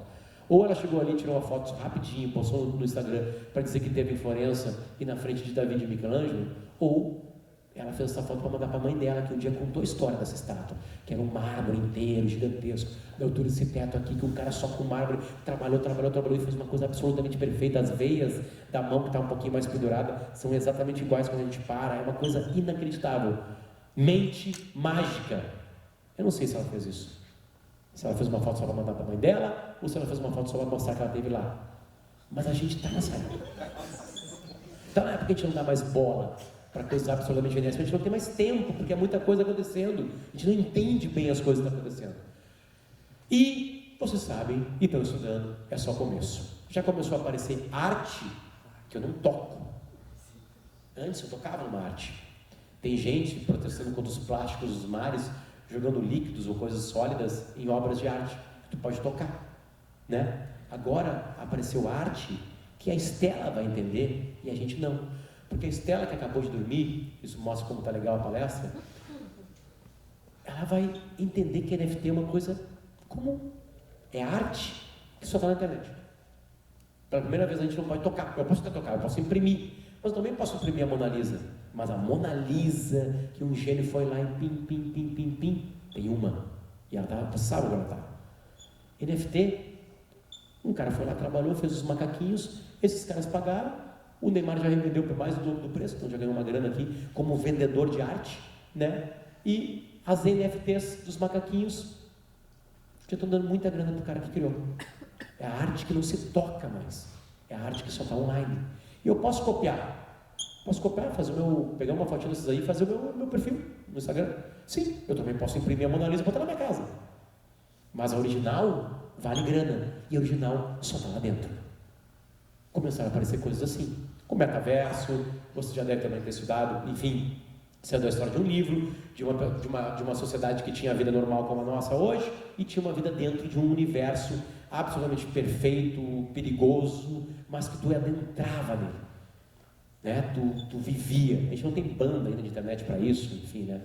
Ou ela chegou ali, tirou uma foto rapidinho, postou no Instagram para dizer que teve em Florença e na frente de Davi e Michelangelo. Ou ela fez essa foto para mandar para a mãe dela, que um dia contou a história dessa estátua, que era um mármore inteiro, gigantesco, da altura desse teto aqui, que um cara só com mármore trabalhou e fez uma coisa absolutamente perfeita. As veias da mão que está um pouquinho mais pendurada são exatamente iguais quando a gente para. É uma coisa inacreditável. Mente mágica. Eu não sei se ela fez isso. Se ela fez uma foto só para mandar para a mãe dela, ou se ela fez uma foto só para mostrar que ela esteve lá. Mas a gente está nessa época. Então é porque a gente não dá mais bola para coisas absolutamente geniais, a gente não tem mais tempo, porque é muita coisa acontecendo, a gente não entende bem as coisas que estão acontecendo. E vocês sabem, e estão estudando, é só começo. Já começou a aparecer arte que eu não toco. Antes eu tocava numa arte. Tem gente protestando contra os plásticos dos mares, jogando líquidos ou coisas sólidas em obras de arte que tu pode tocar, né? Agora apareceu arte que a Estela vai entender e a gente não. Porque a Estela, que acabou de dormir, isso mostra como está legal a palestra, ela vai entender que NFT é uma coisa comum. É arte que só está na internet. Pela primeira vez a gente não pode tocar. Eu posso até tocar, eu posso imprimir. Mas também posso imprimir a Mona Lisa. Mas a Mona Lisa, que um gênio foi lá e pim, tem uma. E ela está, você sabe onde ela está. NFT, um cara foi lá, trabalhou, fez os macaquinhos, esses caras pagaram. O Neymar já revendeu por mais do preço, então já ganhou uma grana aqui como vendedor de arte, né? E as NFTs dos macaquinhos já estão dando muita grana para o cara que criou. É a arte que não se toca mais, é a arte que só está online. E eu posso copiar, pegar uma fotinha dessas aí e fazer o meu perfil no Instagram. Sim, eu também posso imprimir a Mona Lisa e botar na minha casa. Mas a original vale grana, e a original só está lá dentro. Começaram a aparecer coisas assim. O metaverso, você já deve também ter estudado, enfim, sendo a história de um livro, de uma sociedade que tinha a vida normal como a nossa hoje, e tinha uma vida dentro de um universo absolutamente perfeito, perigoso, mas que tu adentrava nele, né? Tu vivia. A gente não tem banda ainda de internet para isso, enfim, né?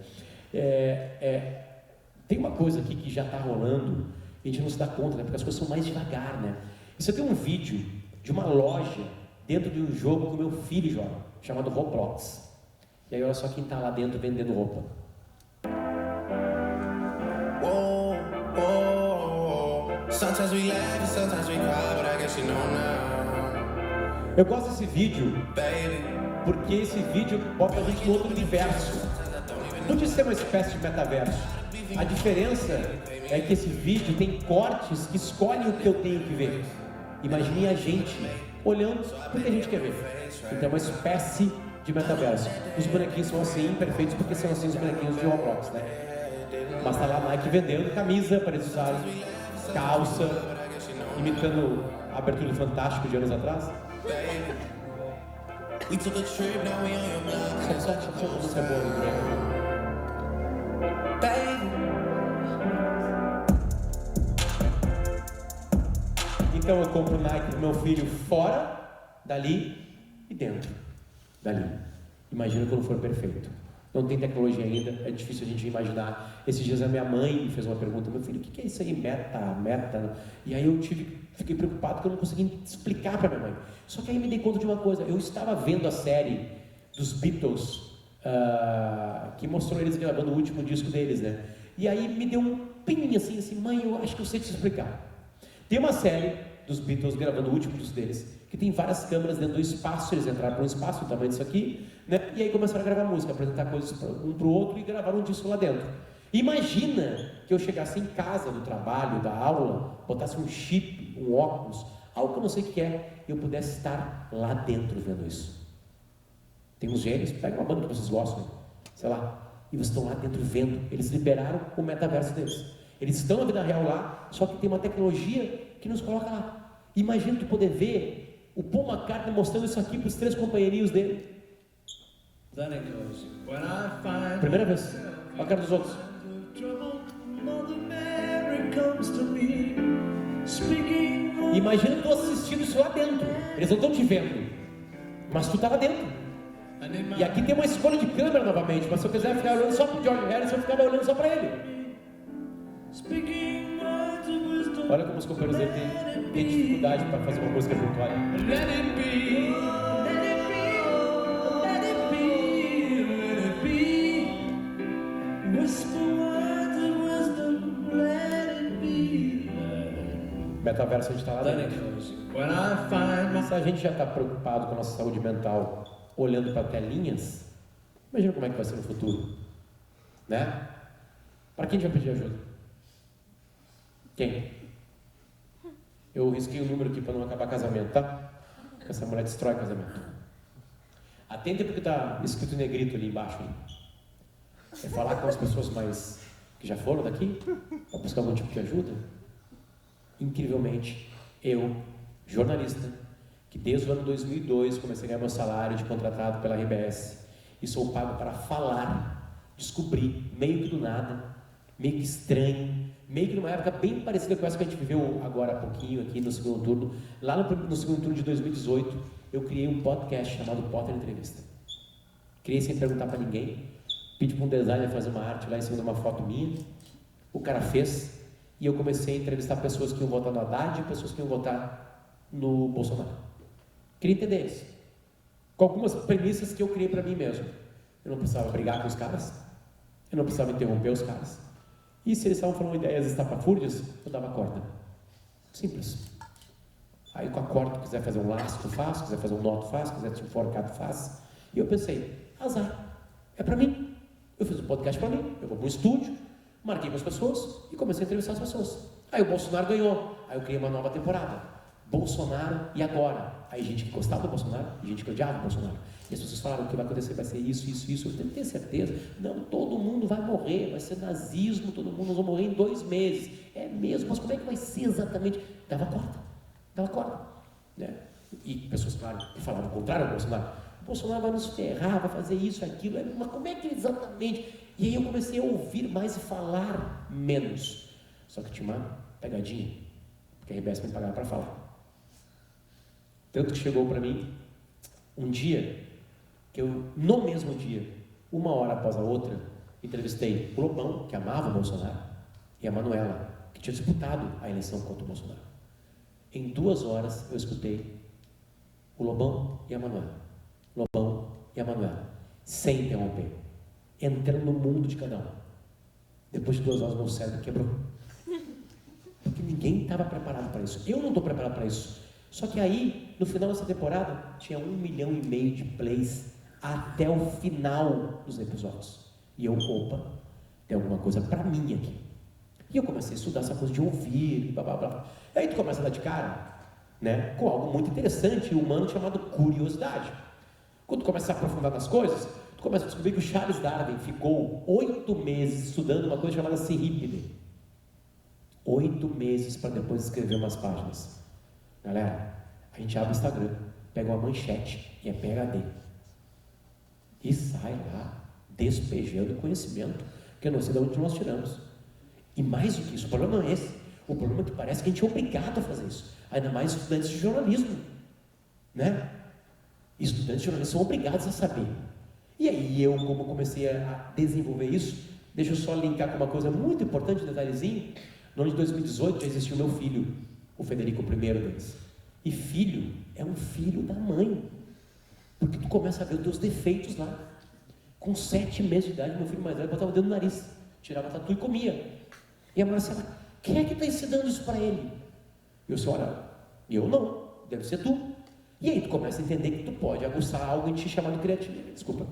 Tem uma coisa aqui que já está rolando, e a gente não se dá conta, né? Porque as coisas são mais devagar, né? Isso aqui é um vídeo de uma loja dentro de um jogo que o meu filho joga, chamado Roblox. E aí olha só quem está lá dentro vendendo roupa. Eu gosto desse vídeo porque esse vídeo bota a gente no outro universo. Podia ser uma espécie de metaverso. A diferença é que esse vídeo tem cortes que escolhem o que eu tenho que ver. Imagine a gente olhando o que a gente quer ver. Então é uma espécie de metaverso. Os bonequinhos são assim, perfeitos, porque são assim os bonequinhos de Roblox, né? Mas tá lá a Nike vendendo camisa para eles usarem, calça, imitando a abertura do Fantástico de anos atrás. Só uma música boa do Drake. Então eu compro o Nike pro meu filho fora, dali e dentro, dali. Imagina quando for perfeito. Não tem tecnologia ainda, é difícil a gente imaginar. Esses dias a minha mãe me fez uma pergunta: meu filho, o que é isso aí, meta? E aí eu fiquei preocupado que eu não conseguia explicar para minha mãe. Só que aí me dei conta de uma coisa: eu estava vendo a série dos Beatles, que mostrou eles gravando o último disco deles, né? E aí me deu um pininho assim, mãe, eu acho que eu sei te explicar. Tem uma série dos Beatles gravando o último disco deles, que tem várias câmeras dentro do espaço. Eles entraram para um espaço, o tamanho disso aqui, né? E aí começaram a gravar música, apresentar coisas um para o outro e gravaram um disco lá dentro. Imagina que eu chegasse em casa, do trabalho, da aula, botasse um chip, um óculos, algo que eu não sei o que é, e eu pudesse estar lá dentro vendo isso. Tem uns gênios, pega uma banda que vocês gostam, sei lá, e vocês estão lá dentro vendo. Eles liberaram o metaverso deles. Eles estão na vida real lá, só que tem uma tecnologia que nos coloca lá. Imagina tu poder ver o Paul McCartney mostrando isso aqui para os 3 companheirinhos dele. Primeira vez. Olha a cara dos outros. Imagina tu assistindo isso lá dentro. Eles não estão te vendo, mas tu está lá dentro. E aqui tem uma escolha de câmera novamente, mas se eu quiser ficar olhando só para o George Harrison, eu ficava olhando só para ele. Olha como os companheiros dele têm dificuldade para fazer uma música junto. Olha. Let it be, let it be, let it be, let it be. Whisper words of wisdom, let it be. Metaverso, a gente está lá dentro. Se a gente já está preocupado com a nossa saúde mental, olhando para telinhas, imagina como é que vai ser no futuro, né? Para quem a gente vai pedir ajuda? Quem? Eu risquei o número aqui para não acabar casamento, tá? Essa mulher destrói casamento. Atente porque está escrito em negrito ali embaixo. É falar com as pessoas mais que já foram daqui para buscar algum tipo de ajuda. Incrivelmente, eu, jornalista, que desde o ano 2002 comecei a ganhar meu salário de contratado pela RBS e sou pago para falar, descobri, meio que do nada, meio que estranho, meio que numa época bem parecida com essa que a gente viveu agora há pouquinho aqui no segundo turno. Lá no segundo turno de 2018, eu criei um podcast chamado Potter Entrevista. Criei sem perguntar para ninguém, pedi para um designer fazer uma arte lá em cima de uma foto minha, o cara fez, e eu comecei a entrevistar pessoas que iam votar no Haddad e pessoas que iam votar no Bolsonaro. Queria entender isso, com algumas premissas que eu criei para mim mesmo. Eu não precisava brigar com os caras, eu não precisava interromper os caras, e se eles estavam falando ideias estapafúrdias, eu dava corda. Simples. Aí com a corda, tu quiser fazer um laço, tu faz, quiser fazer um nó, tu faz, quiser te enforcar, tu faz. E eu pensei, azar, é para mim. Eu fiz um podcast para mim, eu vou para um estúdio, marquei com as pessoas e comecei a entrevistar as pessoas. Aí o Bolsonaro ganhou, aí eu criei uma nova temporada. Bolsonaro e agora. Aí gente que gostava do Bolsonaro e gente que odiava o Bolsonaro. E as pessoas falaram que o que vai acontecer vai ser isso. Eu tenho que ter certeza. Não, todo mundo vai morrer, vai ser nazismo, todo mundo, nós vamos morrer em 2 meses. É mesmo, mas como é que vai ser exatamente? Dava corda. Né? E pessoas, claro, que falavam o contrário do Bolsonaro. O Bolsonaro vai nos ferrar, vai fazer isso, aquilo. Mas como é que exatamente? E aí eu comecei a ouvir mais e falar menos. Só que tinha uma pegadinha, porque a RBS me pagava para falar. Tanto que chegou para mim um dia, que eu, no mesmo dia, 1 hora após a outra, entrevistei o Lobão, que amava o Bolsonaro, e a Manuela, que tinha disputado a eleição contra o Bolsonaro. Em 2 horas eu escutei o Lobão e a Manuela. Lobão e a Manuela, sem interromper, entrando no mundo de cada um. Depois de 2 horas meu cérebro quebrou. Porque ninguém estava preparado para isso. Eu não estou preparado para isso. Só que aí, no final dessa temporada, tinha 1,5 milhão de plays até o final dos episódios. E eu, opa, tem alguma coisa para mim aqui. E eu comecei a estudar essa coisa de ouvir, blá blá blá. Aí tu começa a dar de cara, né, com algo muito interessante e humano chamado curiosidade. Quando tu começa a aprofundar nas coisas, tu começa a descobrir que o Charles Darwin ficou 8 meses estudando uma coisa chamada cirrípede. 8 meses para depois escrever umas páginas. Galera, a gente abre o Instagram, pega uma manchete e é PhD. E sai lá, despejando conhecimento, que eu não sei de onde nós tiramos. E mais do que isso, o problema não é esse. O problema é que parece que a gente é obrigado a fazer isso. Ainda mais estudantes de jornalismo, né? Estudantes de jornalismo são obrigados a saber. E aí eu, como comecei a desenvolver isso, deixa eu só linkar com uma coisa muito importante, um detalhezinho. No ano de 2018 já existiu o meu filho, o Federico, o primeiro deles. E filho é um filho da mãe. Porque tu começa a ver os teus defeitos lá. Com 7 meses de idade, meu filho mais velho botava o dedo no nariz, tirava tatu e comia. E a Marcela, quem é que está ensinando isso para ele? E eu disse, olha, eu não, deve ser tu. E aí tu começa a entender que tu pode aguçar algo em ti chamado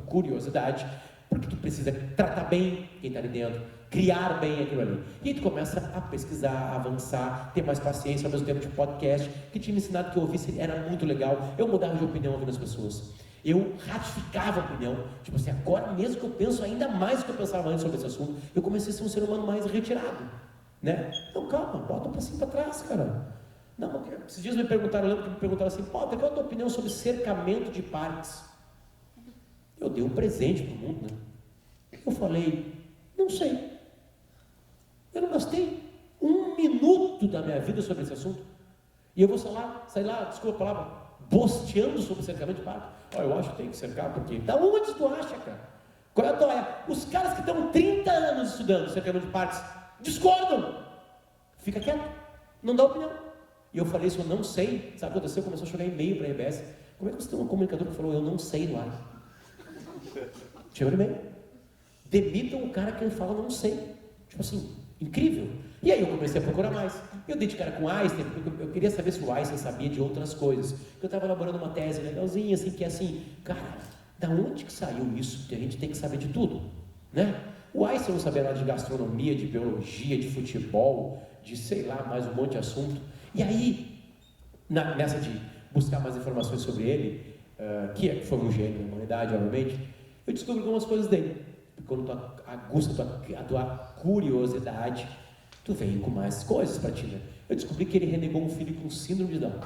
curiosidade, porque tu precisa tratar bem quem está ali dentro, criar bem aquilo ali. E aí tu começa a pesquisar, a avançar, ter mais paciência, ao mesmo tempo de podcast, que tinha me ensinado que eu ouvisse, era muito legal. Eu mudava de opinião ouvindo as pessoas. Eu ratificava a opinião, tipo assim, agora mesmo que eu penso ainda mais do que eu pensava antes sobre esse assunto, eu comecei a ser um ser humano mais retirado, né? Então calma, bota um passinho para trás, cara. Não, porque esses dias me perguntaram, eu lembro que me perguntaram assim, qual é a tua opinião sobre cercamento de parques? Eu dei um presente para o mundo, né? Eu falei, não sei. Eu não gastei 1 minuto da minha vida sobre esse assunto. E eu vou sair lá, desculpa a palavra, bosteando sobre cercamento de parque. Eu acho que tem que cercar, porque da onde tu acha, cara? Qual é a tua? Os caras que estão 30 anos estudando cercamento de parques discordam. Fica quieto, não dá opinião. E eu falei isso, eu não sei. Sabe o que aconteceu? Começou a chegar e-mail para a RBS. Como é que você tem um comunicador que falou, eu não sei no ar? Chegou e-mail. Demitam o cara que ele fala, não sei. Tipo assim, incrível. E aí eu comecei a procurar mais. Eu dei de cara com o Einstein, porque eu queria saber se o Einstein sabia de outras coisas. Eu estava elaborando uma tese legalzinha, assim, que é assim, cara, da onde que saiu isso? Que a gente tem que saber de tudo, né? O Einstein não sabia nada de gastronomia, de biologia, de futebol, de sei lá, mais um monte de assunto. E aí, nessa de buscar mais informações sobre ele, que foi um gênio da humanidade, obviamente, eu descobri algumas coisas dele. Porque quando tu aguça a tua curiosidade, tu vem com mais coisas para ti, né? Eu descobri que ele renegou um filho com síndrome de Down.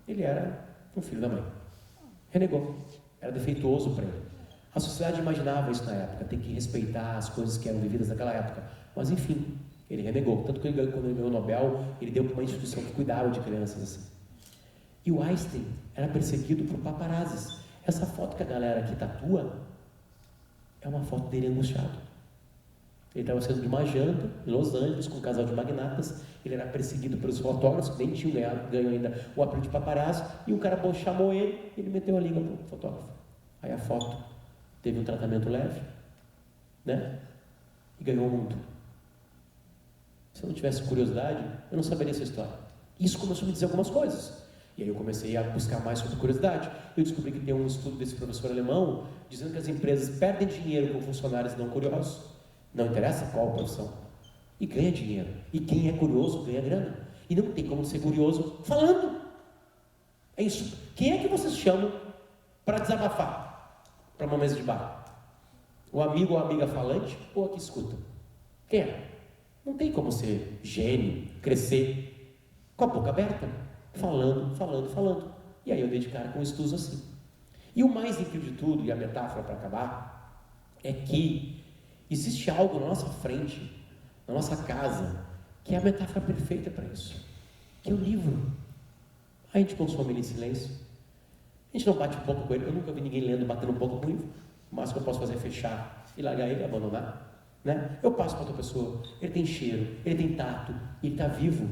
Ele era um filho da mãe. Renegou. Era defeituoso para ele. A sociedade imaginava isso na época, tem que respeitar as coisas que eram vividas naquela época. Mas enfim, ele renegou. Tanto que quando ele ganhou o Nobel, ele deu para uma instituição que cuidava de crianças assim. E o Einstein era perseguido por paparazzis. Essa foto que a galera aqui tatua é uma foto dele angustiado. Ele estava saindo de uma janta em Los Angeles com um casal de magnatas. Ele era perseguido pelos fotógrafos, que nem tinham ganho ainda o apelido de paparazzo. E o cara chamou ele e ele meteu a língua para o fotógrafo. Aí a foto teve um tratamento leve, né? E ganhou o mundo. Se eu não tivesse curiosidade, eu não saberia essa história. Isso começou a me dizer algumas coisas. E aí eu comecei a buscar mais sobre curiosidade. Eu descobri que tem um estudo desse professor alemão dizendo que as empresas perdem dinheiro com funcionários não curiosos. Não interessa qual profissão. E ganha dinheiro. E quem é curioso ganha grana. E não tem como ser curioso falando. É isso. Quem é que vocês chamam para desabafar? Para uma mesa de bar? O amigo ou a amiga falante ou a que escuta? Quem é? Não tem como ser gênio, crescer com a boca aberta. Falando. E aí eu dei de cara com estudos assim. E o mais incrível de tudo, e a metáfora para acabar, é que existe algo na nossa frente, na nossa casa, que é a metáfora perfeita para isso, que é o livro. A gente consome ele em silêncio. A gente não bate um pouco com ele. Eu nunca vi ninguém lendo, batendo um pouco com o livro. O máximo que eu posso fazer é fechar e largar ele e abandonar, né? Eu passo para outra pessoa, ele tem cheiro, ele tem tato, ele está vivo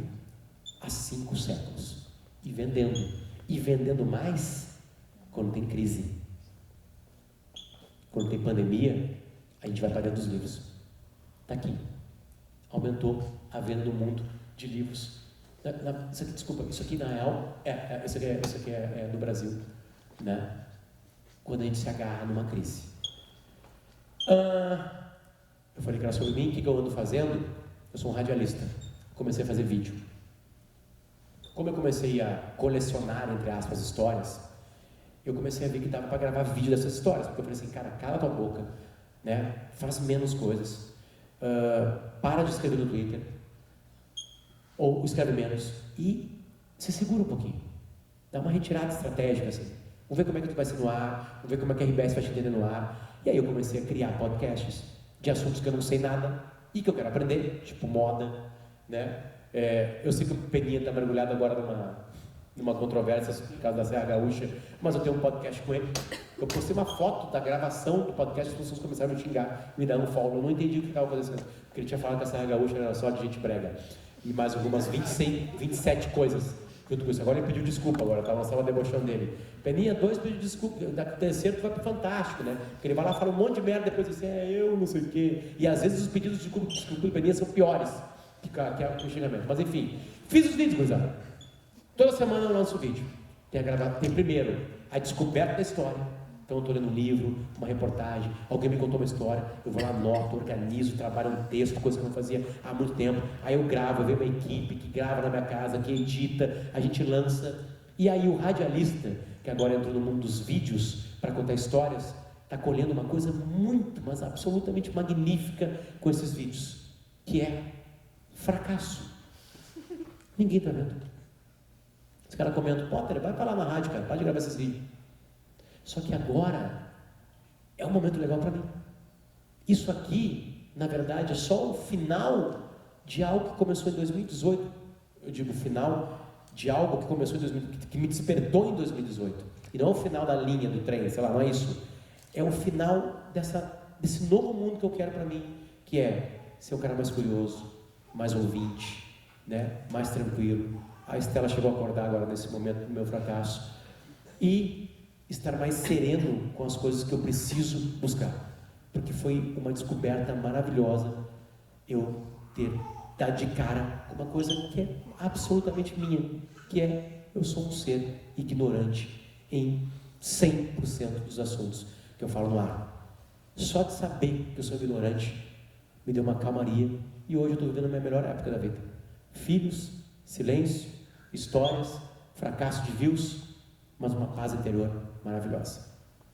há 5 séculos e vendendo mais quando tem crise, quando tem pandemia, a gente vai pagar dos livros. Está aqui, aumentou a venda do mundo de livros. Isso aqui na real, isso aqui é do Brasil, né? Quando a gente se agarra numa crise. Eu falei que era sobre mim, o que eu ando fazendo? Eu sou um radialista, comecei a fazer vídeo. Como eu comecei a colecionar, entre aspas, histórias, eu comecei a ver que dava para gravar vídeo dessas histórias, porque eu falei assim, cara, cala tua boca, né? Faz menos coisas, para de escrever no Twitter, ou escreve menos, e se segura um pouquinho, dá uma retirada estratégica, assim. Vamos ver como é que tu vai ser no ar, vamos ver como é que a RBS vai te entender no ar. E aí eu comecei a criar podcasts de assuntos que eu não sei nada e que eu quero aprender, tipo moda, né? Eu sei que o Peninha está mergulhado agora numa controvérsia por causa da Serra Gaúcha, mas eu tenho um podcast com ele. Eu postei uma foto da gravação do podcast, as pessoas começaram a me xingar, me dar um follow. Eu não entendi o que estava acontecendo, porque ele tinha falado que a Serra Gaúcha era só de gente brega. E mais algumas 27 coisas junto com isso. Agora ele pediu desculpa, agora estava debochando dele. Peninha, 2 pediu desculpa, da terceiro tu vai pro Fantástico, né? Porque ele vai lá e fala um monte de merda, depois diz assim, eu não sei o quê. E às vezes os pedidos de desculpa do Peninha são piores que é o xingamento. Mas enfim, fiz os vídeos, gurizada. Toda semana eu lanço o vídeo. Tem primeiro a descoberta da história. Então eu estou lendo um livro, uma reportagem, alguém me contou uma história, eu vou lá, anoto, organizo, trabalho um texto, coisa que eu não fazia há muito tempo. Aí eu gravo, eu vejo uma equipe que grava na minha casa, que edita, a gente lança. E aí o radialista, que agora entrou no mundo dos vídeos para contar histórias, está colhendo uma coisa muito, mas absolutamente magnífica com esses vídeos, que é fracasso. Ninguém está vendo. Os caras comentam, Potter, vai para lá na rádio, cara, para de gravar esses vídeos. Só que agora é um momento legal para mim. Isso aqui, na verdade, é só o final de algo que começou em 2018. Eu digo final de algo que começou em 2018, que me despertou em 2018. E não é o final da linha do trem, sei lá, não é isso. É o final desse novo mundo que eu quero para mim, que é ser um cara mais curioso, mais ouvinte, né? Mais tranquilo. A Estela chegou a acordar agora nesse momento do meu fracasso. E estar mais sereno com as coisas que eu preciso buscar, porque foi uma descoberta maravilhosa eu ter dado de cara com uma coisa que é absolutamente minha, que é eu sou um ser ignorante em 100% dos assuntos que eu falo no ar. Só de saber que eu sou ignorante me deu uma calmaria e hoje eu estou vivendo a minha melhor época da vida. Filhos, silêncio, histórias, fracasso de views, mas uma paz interior maravilhosa.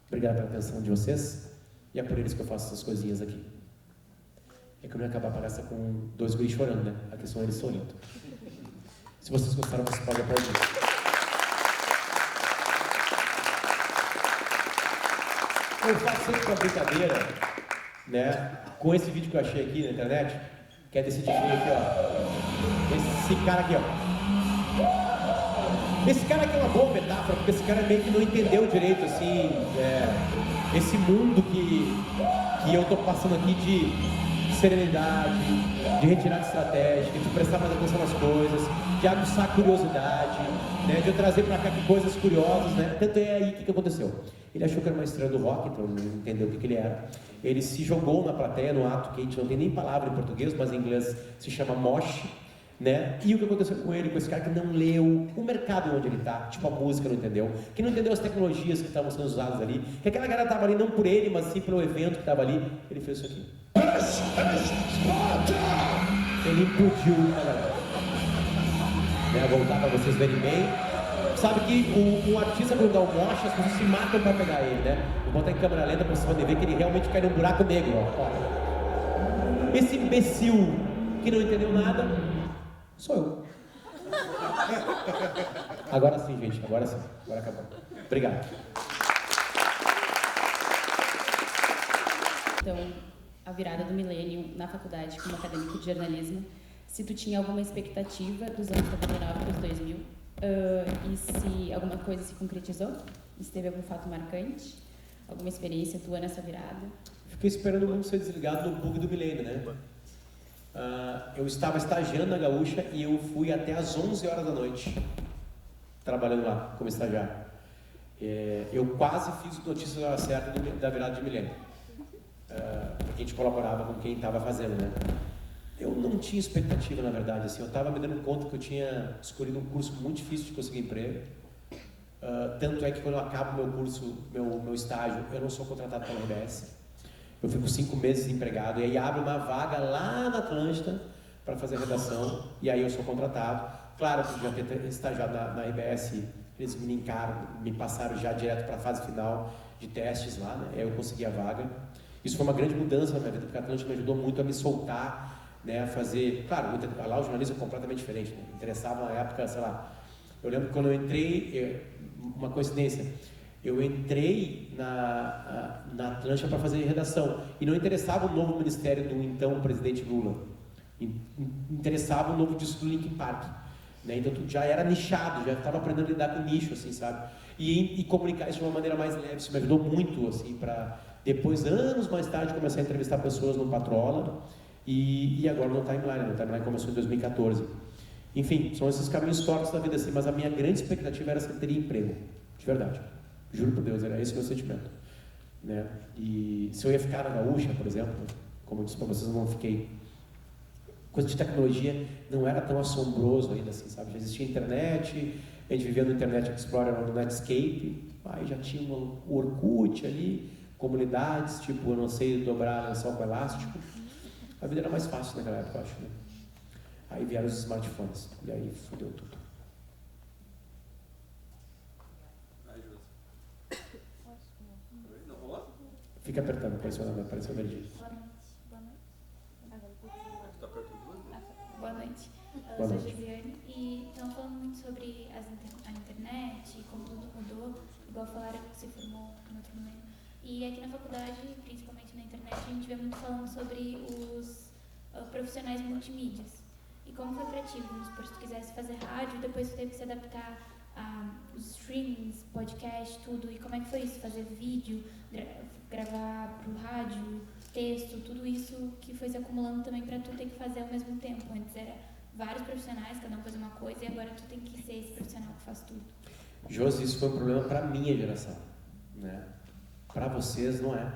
Obrigado pela atenção de vocês e é por eles que eu faço essas coisinhas aqui. É que eu não ia acabar a palestra com 2 guris chorando, né? Aqui são eles sorrindo. Se vocês gostaram, vocês podem aplaudir. Eu faço sempre uma brincadeira, né? Com esse vídeo que eu achei aqui na internet, que é desse tijolo aqui, ó. Esse cara aqui, ó. Esse cara aqui é uma boa metáfora, porque esse cara meio que não entendeu direito, assim, esse mundo que eu estou passando aqui de serenidade, de retirada estratégica, de prestar mais atenção nas coisas, de aguçar a curiosidade, né, de eu trazer para cá coisas curiosas, né? Tanto é aí o que aconteceu. Ele achou que era uma estrela do rock, então não entendeu o que ele era. Ele se jogou na plateia, no ato que a gente não tem nem palavra em português, mas em inglês se chama mosh. Né? E o que aconteceu com ele, com esse cara que não leu o mercado onde ele está, tipo a música não entendeu, que não entendeu as tecnologias que estavam sendo usadas ali, que aquela galera estava ali não por ele, mas sim pelo evento que estava ali, ele fez isso aqui. Ele implodiu a galera. Né? Voltar para vocês verem bem. Sabe que o artista, quando dá um moche, as pessoas se matam para pegar ele, né? Vou botar em câmera lenta para vocês poderem ver que ele realmente cai num buraco negro, ó. Olha. Esse imbecil que não entendeu nada sou eu. Agora sim, gente. Agora sim. Agora acabou. Obrigado. Então, a virada do milênio na faculdade como acadêmico de jornalismo, se tu tinha alguma expectativa dos anos 99 para os 2000, e se alguma coisa se concretizou, se teve algum fato marcante, alguma experiência tua nessa virada? Fiquei esperando o mundo ser desligado no bug do milênio, né? Eu estava estagiando na Gaúcha e eu fui até às 11 horas da noite trabalhando lá como estagiário. Eu quase fiz notícia da hora certa da virada de milênio, porque a gente colaborava com quem estava fazendo, né? Eu não tinha expectativa, na verdade, assim, eu estava me dando conta que eu tinha escolhido um curso muito difícil de conseguir emprego. Tanto é que quando eu acabo meu curso, meu estágio, eu não sou contratado pela RBS. Eu fico 5 meses desempregado e aí abre uma vaga lá na Atlântida para fazer redação e aí eu sou contratado. Claro que eu já ter estagiado na RBS, eles me linkaram, me passaram já direto para a fase final de testes lá, né? Aí eu consegui a vaga. Isso foi uma grande mudança na minha vida, porque a Atlântida me ajudou muito a me soltar, né? A fazer... Claro, lá o jornalismo é completamente diferente, né? Me interessava na época, sei lá... Eu lembro que quando eu entrei, uma coincidência, eu entrei na Atlântida para fazer redação e não interessava o novo ministério do então presidente Lula, interessava o novo disco do Linkin Park, né? Então tu já era nichado, já estava aprendendo a lidar com nicho, assim, sabe? E comunicar isso de uma maneira mais leve, isso me ajudou muito, assim, para depois, anos mais tarde, começar a entrevistar pessoas no Patrola e agora no Timeline, né? O Timeline começou em 2014. Enfim, são esses caminhos tortos da vida, assim, mas a minha grande expectativa era se eu teria emprego, de verdade. Juro por Deus, era esse o meu sentimento, né? E se eu ia ficar na Gaúcha, por exemplo, como eu disse para vocês, eu não fiquei. Coisa de tecnologia não era tão assombroso ainda, assim, sabe? Já existia internet, a gente vivia no Internet Explorer, no Netscape, aí já tinha o Orkut ali, comunidades, tipo, eu não sei dobrar lençol com elástico. A vida era mais fácil naquela época, eu acho, né? Aí vieram os smartphones, e aí fudeu tudo. Fica apertando, apareceu verdinho. Boa noite. Boa Eu sou noite. Josiane e estamos falando muito sobre a internet e como tudo mudou, igual falaram que se formou em outro momento. E aqui na faculdade, principalmente na internet, a gente vê muito falando sobre os profissionais multimídias. E como foi para ti? Vamos supor, se tu quisesse fazer rádio, depois tu teve que se adaptar os streamings, podcast, tudo. E como é que foi isso? Fazer vídeo, gravar pro rádio, texto, tudo isso que foi se acumulando também para tu ter que fazer ao mesmo tempo. Antes era vários profissionais, cada um fazia uma coisa, e agora tu tem que ser esse profissional que faz tudo. Josi, isso foi um problema para a minha geração, né? Para vocês não é.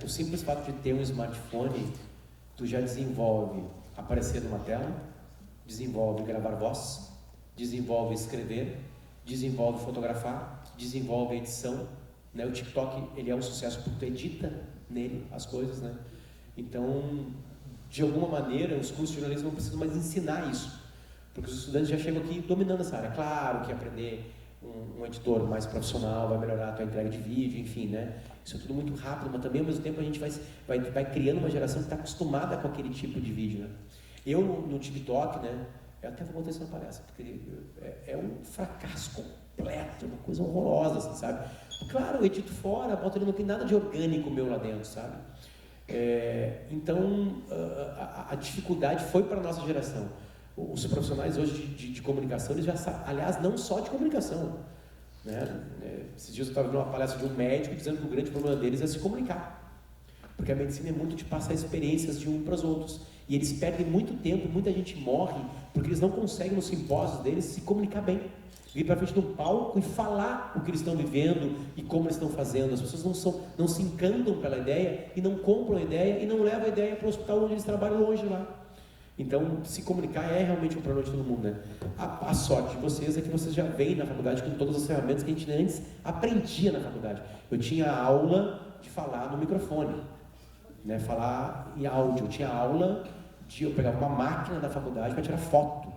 O simples fato de ter um smartphone, tu já desenvolve aparecer numa tela, desenvolve gravar voz, desenvolve escrever, desenvolve fotografar, desenvolve edição, né? O TikTok, ele é um sucesso porque tu edita nele as coisas, né? Então, de alguma maneira, os cursos de jornalismo não precisam mais ensinar isso, porque os estudantes já chegam aqui dominando essa área. Claro que aprender um editor mais profissional vai melhorar a tua entrega de vídeo, enfim, né? Isso é tudo muito rápido, mas também ao mesmo tempo a gente vai criando uma geração que está acostumada com aquele tipo de vídeo, né? Eu no TikTok, né? Eu até vou botar isso na palestra, porque é um fracasso completo, uma coisa horrorosa, assim, sabe? Claro, eu edito fora, boto ali, não tem nada de orgânico meu lá dentro, sabe? Então, a dificuldade foi para a nossa geração. Os profissionais hoje de comunicação, eles já sabem, aliás, não só de comunicação, né? Esses dias eu estava vendo uma palestra de um médico dizendo que o grande problema deles é se comunicar, porque a medicina é muito de passar experiências de um para os outros, e eles perdem muito tempo, muita gente morre porque eles não conseguem nos simpósios deles se comunicar bem, vir para frente do palco e falar o que eles estão vivendo e como eles estão fazendo. As pessoas não se encantam pela ideia e não compram a ideia e não levam a ideia para o hospital onde eles trabalham longe lá. Então, se comunicar é realmente um problema de todo mundo, né? A sorte de vocês é que vocês já vêm na faculdade com todas as ferramentas que a gente antes aprendia na faculdade. Eu tinha aula de falar no microfone, né? Falar em áudio. Eu tinha aula de... Eu pegava uma máquina da faculdade para tirar foto.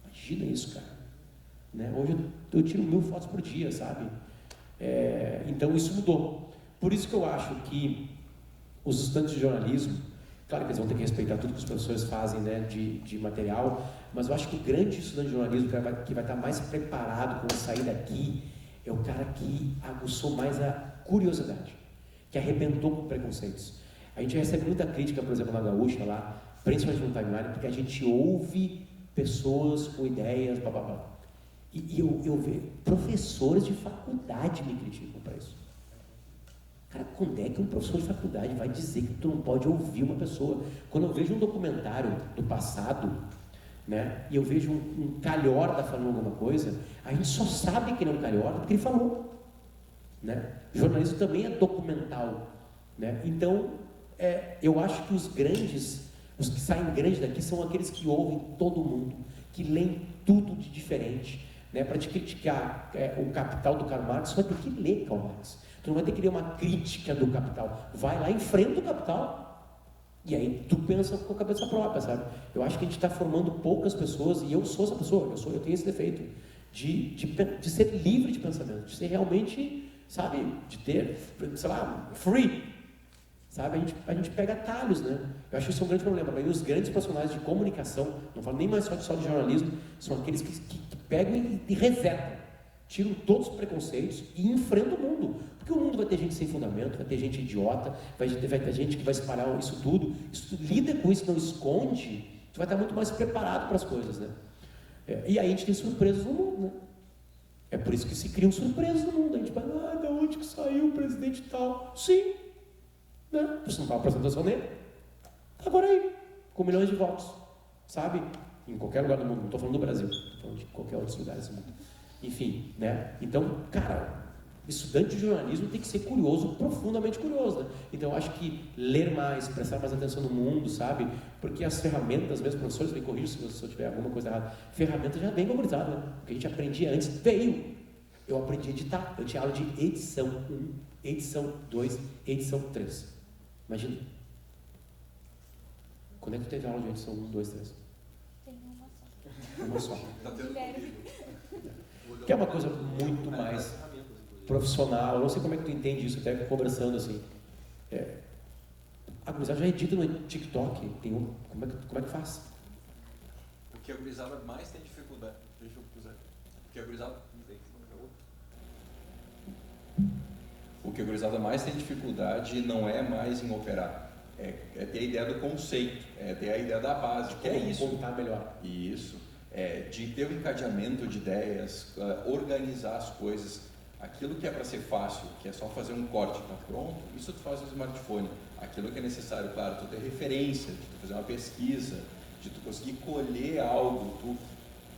Imagina isso, cara. Né? Hoje eu tiro 1000 fotos por dia, sabe? Então, isso mudou. Por isso que eu acho que os estudantes de jornalismo, claro que eles vão ter que respeitar tudo que os professores fazem, né, de material, mas eu acho que o grande estudante de jornalismo, que vai estar mais preparado quando sair daqui, é o cara que aguçou mais a curiosidade, que arrebentou com preconceitos. A gente recebe muita crítica, por exemplo, na Gaúcha, lá, principalmente no Timeline, porque a gente ouve pessoas com ideias, blá blá blá. E eu vejo professores de faculdade me criticam para isso. Cara, quando é que um professor de faculdade vai dizer que tu não pode ouvir uma pessoa? Quando eu vejo um documentário do passado, né, e eu vejo um calhorda falando alguma coisa, a gente só sabe que ele é um calhorda porque ele falou, né? Jornalismo também é documental, né? Então, eu acho que os grandes, os que saem grandes daqui são aqueles que ouvem todo mundo, que leem tudo de diferente, né? Para te criticar o Capital do Karl Marx, você vai ter que ler Karl Marx. Tu não vai ter que ler uma crítica do Capital. Vai lá, enfrenta o Capital. E aí tu pensa com a cabeça própria, sabe? Eu acho que a gente está formando poucas pessoas, e eu sou essa pessoa, eu tenho esse defeito, de ser livre de pensamento, de ser realmente, sabe, de ter, sei lá, free, sabe? A gente pega atalhos, né? Eu acho que isso é um grande problema. Mas os grandes profissionais de comunicação, não falo nem mais só de jornalismo, são aqueles que pegam e resetam, tiram todos os preconceitos e enfrentam o mundo. Porque o mundo vai ter gente sem fundamento, vai ter gente idiota, vai ter gente que vai espalhar isso tudo. Lida com isso, não esconde, tu vai estar muito mais preparado para as coisas, né? E aí a gente tem surpresas no mundo, né? É por isso que se criam surpresas no mundo. A gente vai, da onde que saiu o presidente tal? Sim, né? Você não estava prestando atenção nele. Agora aí, com milhões de votos, sabe? Em qualquer lugar do mundo, não estou falando do Brasil, estou falando de qualquer outro lugar do mundo. Enfim, né? Então, cara, estudante de jornalismo tem que ser curioso, profundamente curioso, né? Então eu acho que ler mais, prestar mais atenção no mundo, sabe? Porque as ferramentas, mesmo professores, me corrijam se eu tiver alguma coisa errada, ferramenta já vem valorizada, né? O que a gente aprendia antes veio. Eu aprendi a editar, eu tinha aula de edição 1, edição 2, edição 3. Imagina. Quando é que tu teve aula de edição 1, 2, 3? Tem uma só. Uma só. Que é uma coisa muito mais profissional. Eu não sei como é que tu entende isso, até conversando assim. A gurizada já edita no TikTok, tem um. Como é que faz? O que a gurizada mais tem dificuldade. Deixa eu puser. O que a gurizada. O que a gurizada mais tem dificuldade não é mais em operar. É ter a ideia do conceito, é ter a ideia da base, que é isso. Contar melhor. Isso. De ter um encadeamento de ideias, organizar as coisas. Aquilo que é para ser fácil, que é só fazer um corte e está pronto, isso tu faz no smartphone. Aquilo que é necessário, claro, tu ter referência, de tu fazer uma pesquisa, de tu conseguir colher algo, tu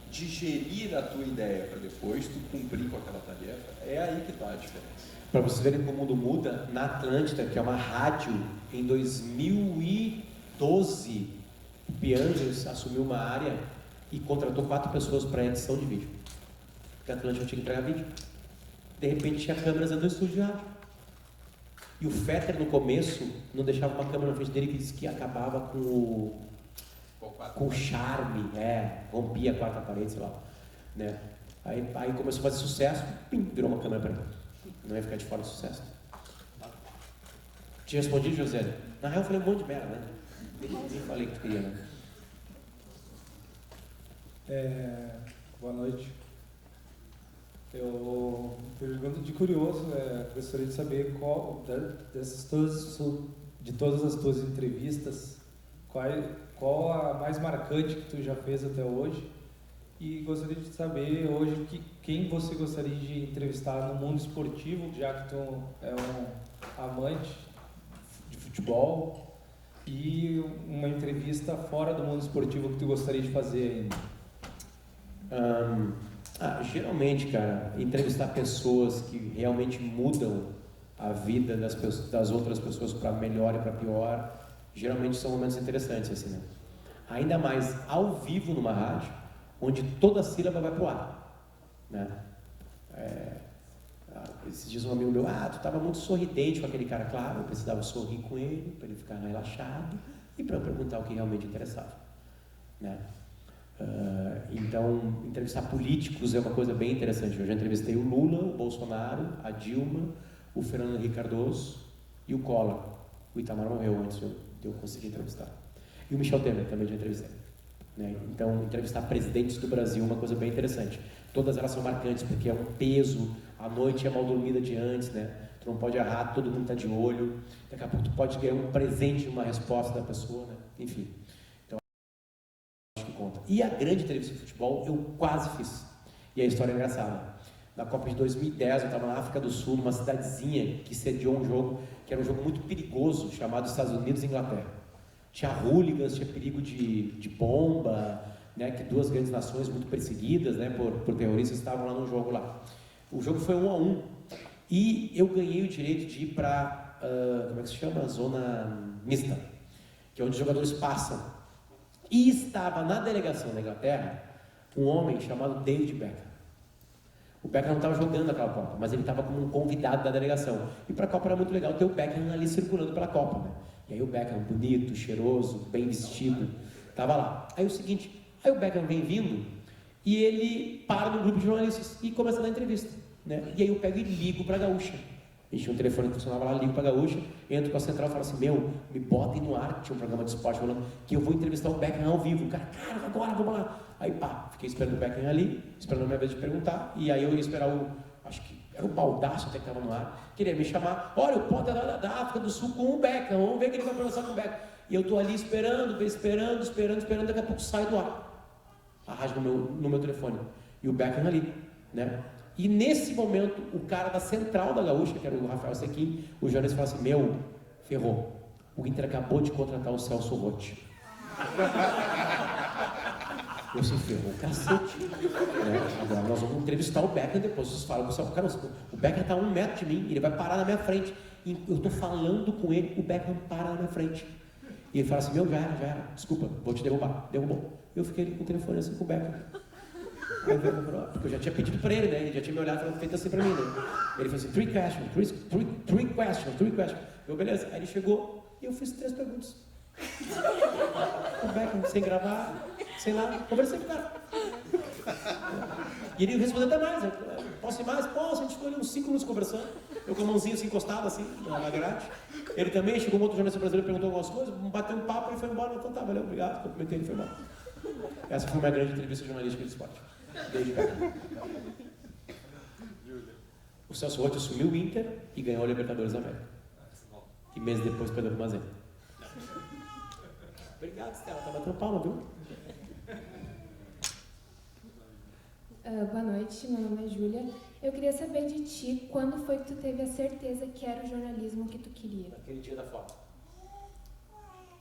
digerir a tua ideia para depois tu cumprir com aquela tarefa, é aí que está a diferença. Para vocês verem como o mundo muda, na Atlântida, que é uma rádio, em 2012, o Piangers assumiu uma área e contratou 4 pessoas para edição de vídeo. Porque a Atlântida tinha que entregar vídeo. De repente tinha câmeras dentro do estúdio de rádio. E o Fetter, no começo, não deixava uma câmera na frente dele, que disse que acabava com o charme, rompia a quarta parede, sei lá. Né? Aí começou a fazer sucesso, virou uma câmera para ele. Não ia ficar de fora do sucesso. Te respondi, José? Na real eu falei um monte de merda, né? Nem falei que tu queria, né? Boa noite. Eu pergunto de curioso, gostaria de saber de todas as tuas entrevistas, qual a mais marcante que tu já fez até hoje, e gostaria de saber hoje quem você gostaria de entrevistar no mundo esportivo, já que tu é um amante de futebol, e uma entrevista fora do mundo esportivo que tu gostaria de fazer ainda. Geralmente, cara, entrevistar pessoas que realmente mudam a vida das outras pessoas para melhor e para pior, geralmente são momentos interessantes, assim, né? Ainda mais ao vivo numa rádio, onde toda sílaba vai pro ar, né? Esses dias um amigo meu, tu estava muito sorridente com aquele cara. Claro, eu precisava sorrir com ele, para ele ficar relaxado e para perguntar o que realmente interessava, né? Então, entrevistar políticos é uma coisa bem interessante. Eu já entrevistei o Lula, o Bolsonaro, a Dilma, o Fernando Henrique Cardoso e o Collor. O Itamar morreu antes de eu conseguir entrevistar. E o Michel Temer também já entrevistei, né? Então, entrevistar presidentes do Brasil é uma coisa bem interessante. Todas elas são marcantes, porque é um peso, a noite é mal dormida de antes, né? Tu não pode errar, todo mundo está de olho. Daqui a pouco tu pode ganhar um presente, uma resposta da pessoa, né? Enfim. Conta. E a grande entrevista de futebol eu quase fiz. E a história é engraçada. na Copa de 2010, eu estava na África do Sul, numa cidadezinha que sediou um jogo, que era um jogo muito perigoso, chamado Estados Unidos e Inglaterra. Tinha hooligans, tinha perigo de bomba, né, que duas grandes nações muito perseguidas, né, por terroristas estavam lá no jogo lá. O jogo foi 1-1 e eu ganhei o direito de ir para, como é que se chama? Zona mista, que é onde os jogadores passam. E estava na delegação da Inglaterra um homem chamado David Beckham. O Beckham não estava jogando aquela Copa, mas ele estava como um convidado da delegação. E para a Copa era muito legal ter o Beckham ali circulando pela Copa, né? E aí o Beckham, bonito, cheiroso, bem vestido, estava lá. Aí o seguinte, aí o Beckham vem vindo e ele para no grupo de jornalistas e começa a dar entrevista, né? E aí eu pego e ligo para a Gaúcha. A gente tinha um telefone que funcionava lá, ligo para a Gaúcha, entro com a central e falo assim, meu, me botem no ar, tinha um programa de esporte falando que eu vou entrevistar o Beckham ao vivo. O cara, agora, vamos lá. Aí pá, fiquei esperando o Beckham ali, esperando a minha vez de perguntar, e aí eu ia esperar acho que era o Baldasso até que estava no ar, queria me chamar, olha, o Potter da África do Sul com o Beckham, vamos ver que ele vai conversar com o Beckham. E eu estou ali esperando, daqui a pouco sai do ar, a rádio no meu telefone, e o Beckham ali, né? E nesse momento, o cara da central da Gaúcha, que era o Rafael Sequim, o jornalista falou assim, meu, ferrou, o Inter acabou de contratar o Celso Rotti. Eu se ferrou o cacete, né? Agora nós vamos entrevistar o Beckham depois, vocês falam, cara, o Beckham está a 1 metro de mim, ele vai parar na minha frente, e eu estou falando com ele, o Beckham para na minha frente, e ele fala assim, meu, já era, desculpa, vou te derrubar, derrubou. Eu fiquei ali com o telefone assim com o Beckham, aí porque eu já tinha pedido para ele, né? Ele já tinha me olhado e falado, feito assim para mim, né? Ele falou assim, three questions, eu, beleza, aí ele chegou, e eu fiz 3 perguntas, o Beckham, sem gravar, sei lá, conversei com o cara. E ele respondeu até mais, posso ir mais? Posso, a gente ficou ali uns 5 minutos conversando, eu com a mãozinha assim encostada assim, na grade. Ele também, chegou um outro jornalista brasileiro, perguntou algumas coisas, bateu um papo e foi embora, então tá, valeu, obrigado, cumprimentei ele e foi embora. Essa foi uma grande entrevista jornalística de esporte. Desde Beckham. O Celso Rotti assumiu o Inter e ganhou a Libertadores da América. E meses depois perdeu o Mazembe. Obrigado, Stella, tá batendo palma, viu? Boa noite, meu nome é Júlia. Eu queria saber de ti, quando foi que tu teve a certeza que era o jornalismo que tu queria? Naquele dia da foto.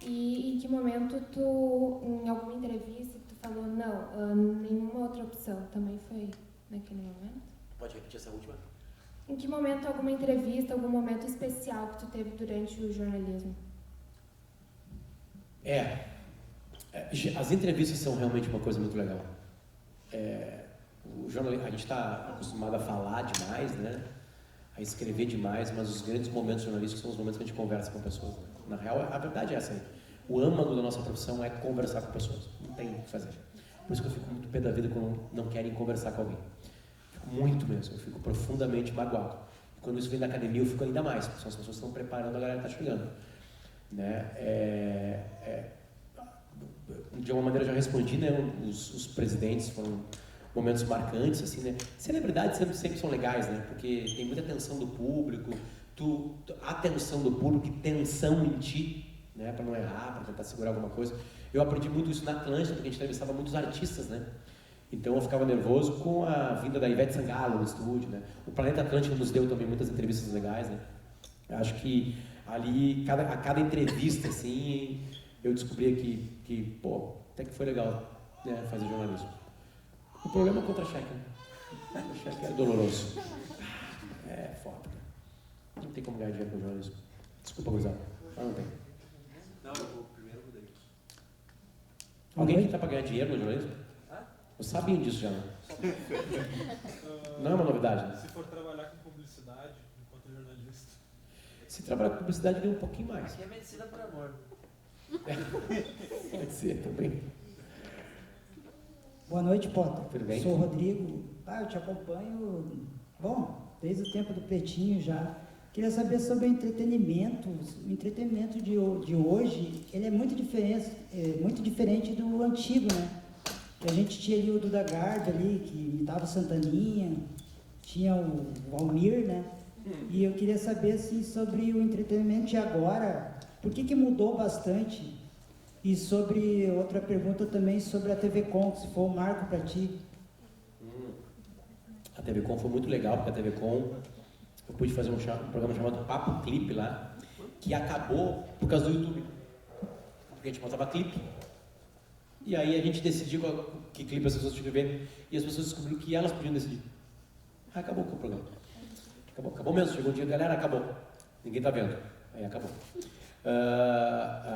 E em que momento tu, em alguma entrevista, tu falou, não, nenhuma outra opção, também foi naquele momento? Pode repetir essa última? Em que momento, alguma entrevista, algum momento especial que tu teve durante o jornalismo? As entrevistas são realmente uma coisa muito legal. O jornalismo, a gente está acostumado a falar demais, né? A escrever demais, mas os grandes momentos jornalísticos são os momentos que a gente conversa com pessoas, né? Na real, a verdade é essa aí. O âmago da nossa profissão é conversar com pessoas, não tem o que fazer. Por isso que eu fico muito pé da vida quando não querem conversar com alguém. Fico muito mesmo, eu fico profundamente magoado. E quando isso vem da academia, eu fico ainda mais, porque são as pessoas que estão preparando, a galera que está chegando. Né? De alguma maneira eu já respondi, né? Os presidentes foram momentos marcantes, assim, né? Celebridades sempre são legais, né? Porque tem muita atenção do público, atenção do público e tensão em ti, né? Para não errar, para tentar segurar alguma coisa. Eu aprendi muito isso na Atlântida, porque a gente entrevistava muitos artistas, né? Então eu ficava nervoso com a vinda da Ivete Sangalo no estúdio, né? O Planeta Atlântico nos deu também muitas entrevistas legais, né? Eu acho que ali, a cada entrevista, assim, eu descobria que pô, até que foi legal, né, fazer jornalismo. O problema é o contra-cheque, né? O cheque é doloroso. É foda, cara. Não tem como ganhar dinheiro com jornalismo. Desculpa, gurizada. Mas não tem. Não, o primeiro mudei. Alguém que tá para ganhar dinheiro no jornalismo? Eu sabia disso já, né? Não é uma novidade, né? Se for trabalhar com publicidade, enquanto jornalista. Se trabalhar com publicidade, ganha um pouquinho mais. Aqui é medicina por amor. Pode ser também. Boa noite, Potter. Tudo bem? Sou o Rodrigo. Eu te acompanho, bom, desde o tempo do Pretinho já. Queria saber sobre o entretenimento. O entretenimento de hoje, ele é muito diferente do antigo, né? A gente tinha ali o Duda Garbi ali, que imitava o Santaninha, tinha o Almir, né? E eu queria saber, assim, sobre o entretenimento de agora, por que mudou bastante? E sobre, outra pergunta também, sobre a TV Com, se for um marco para ti. A TV Com foi muito legal, porque a TV Com, eu pude fazer um programa chamado Papo Clipe lá, que acabou por causa do YouTube. Porque a gente mostrava clipe, e aí a gente decidiu que clipe as pessoas tinham que ver, e as pessoas descobriram que elas podiam decidir. Acabou com o programa. Acabou mesmo, chegou um dia, galera, acabou. Ninguém tá vendo. Aí acabou.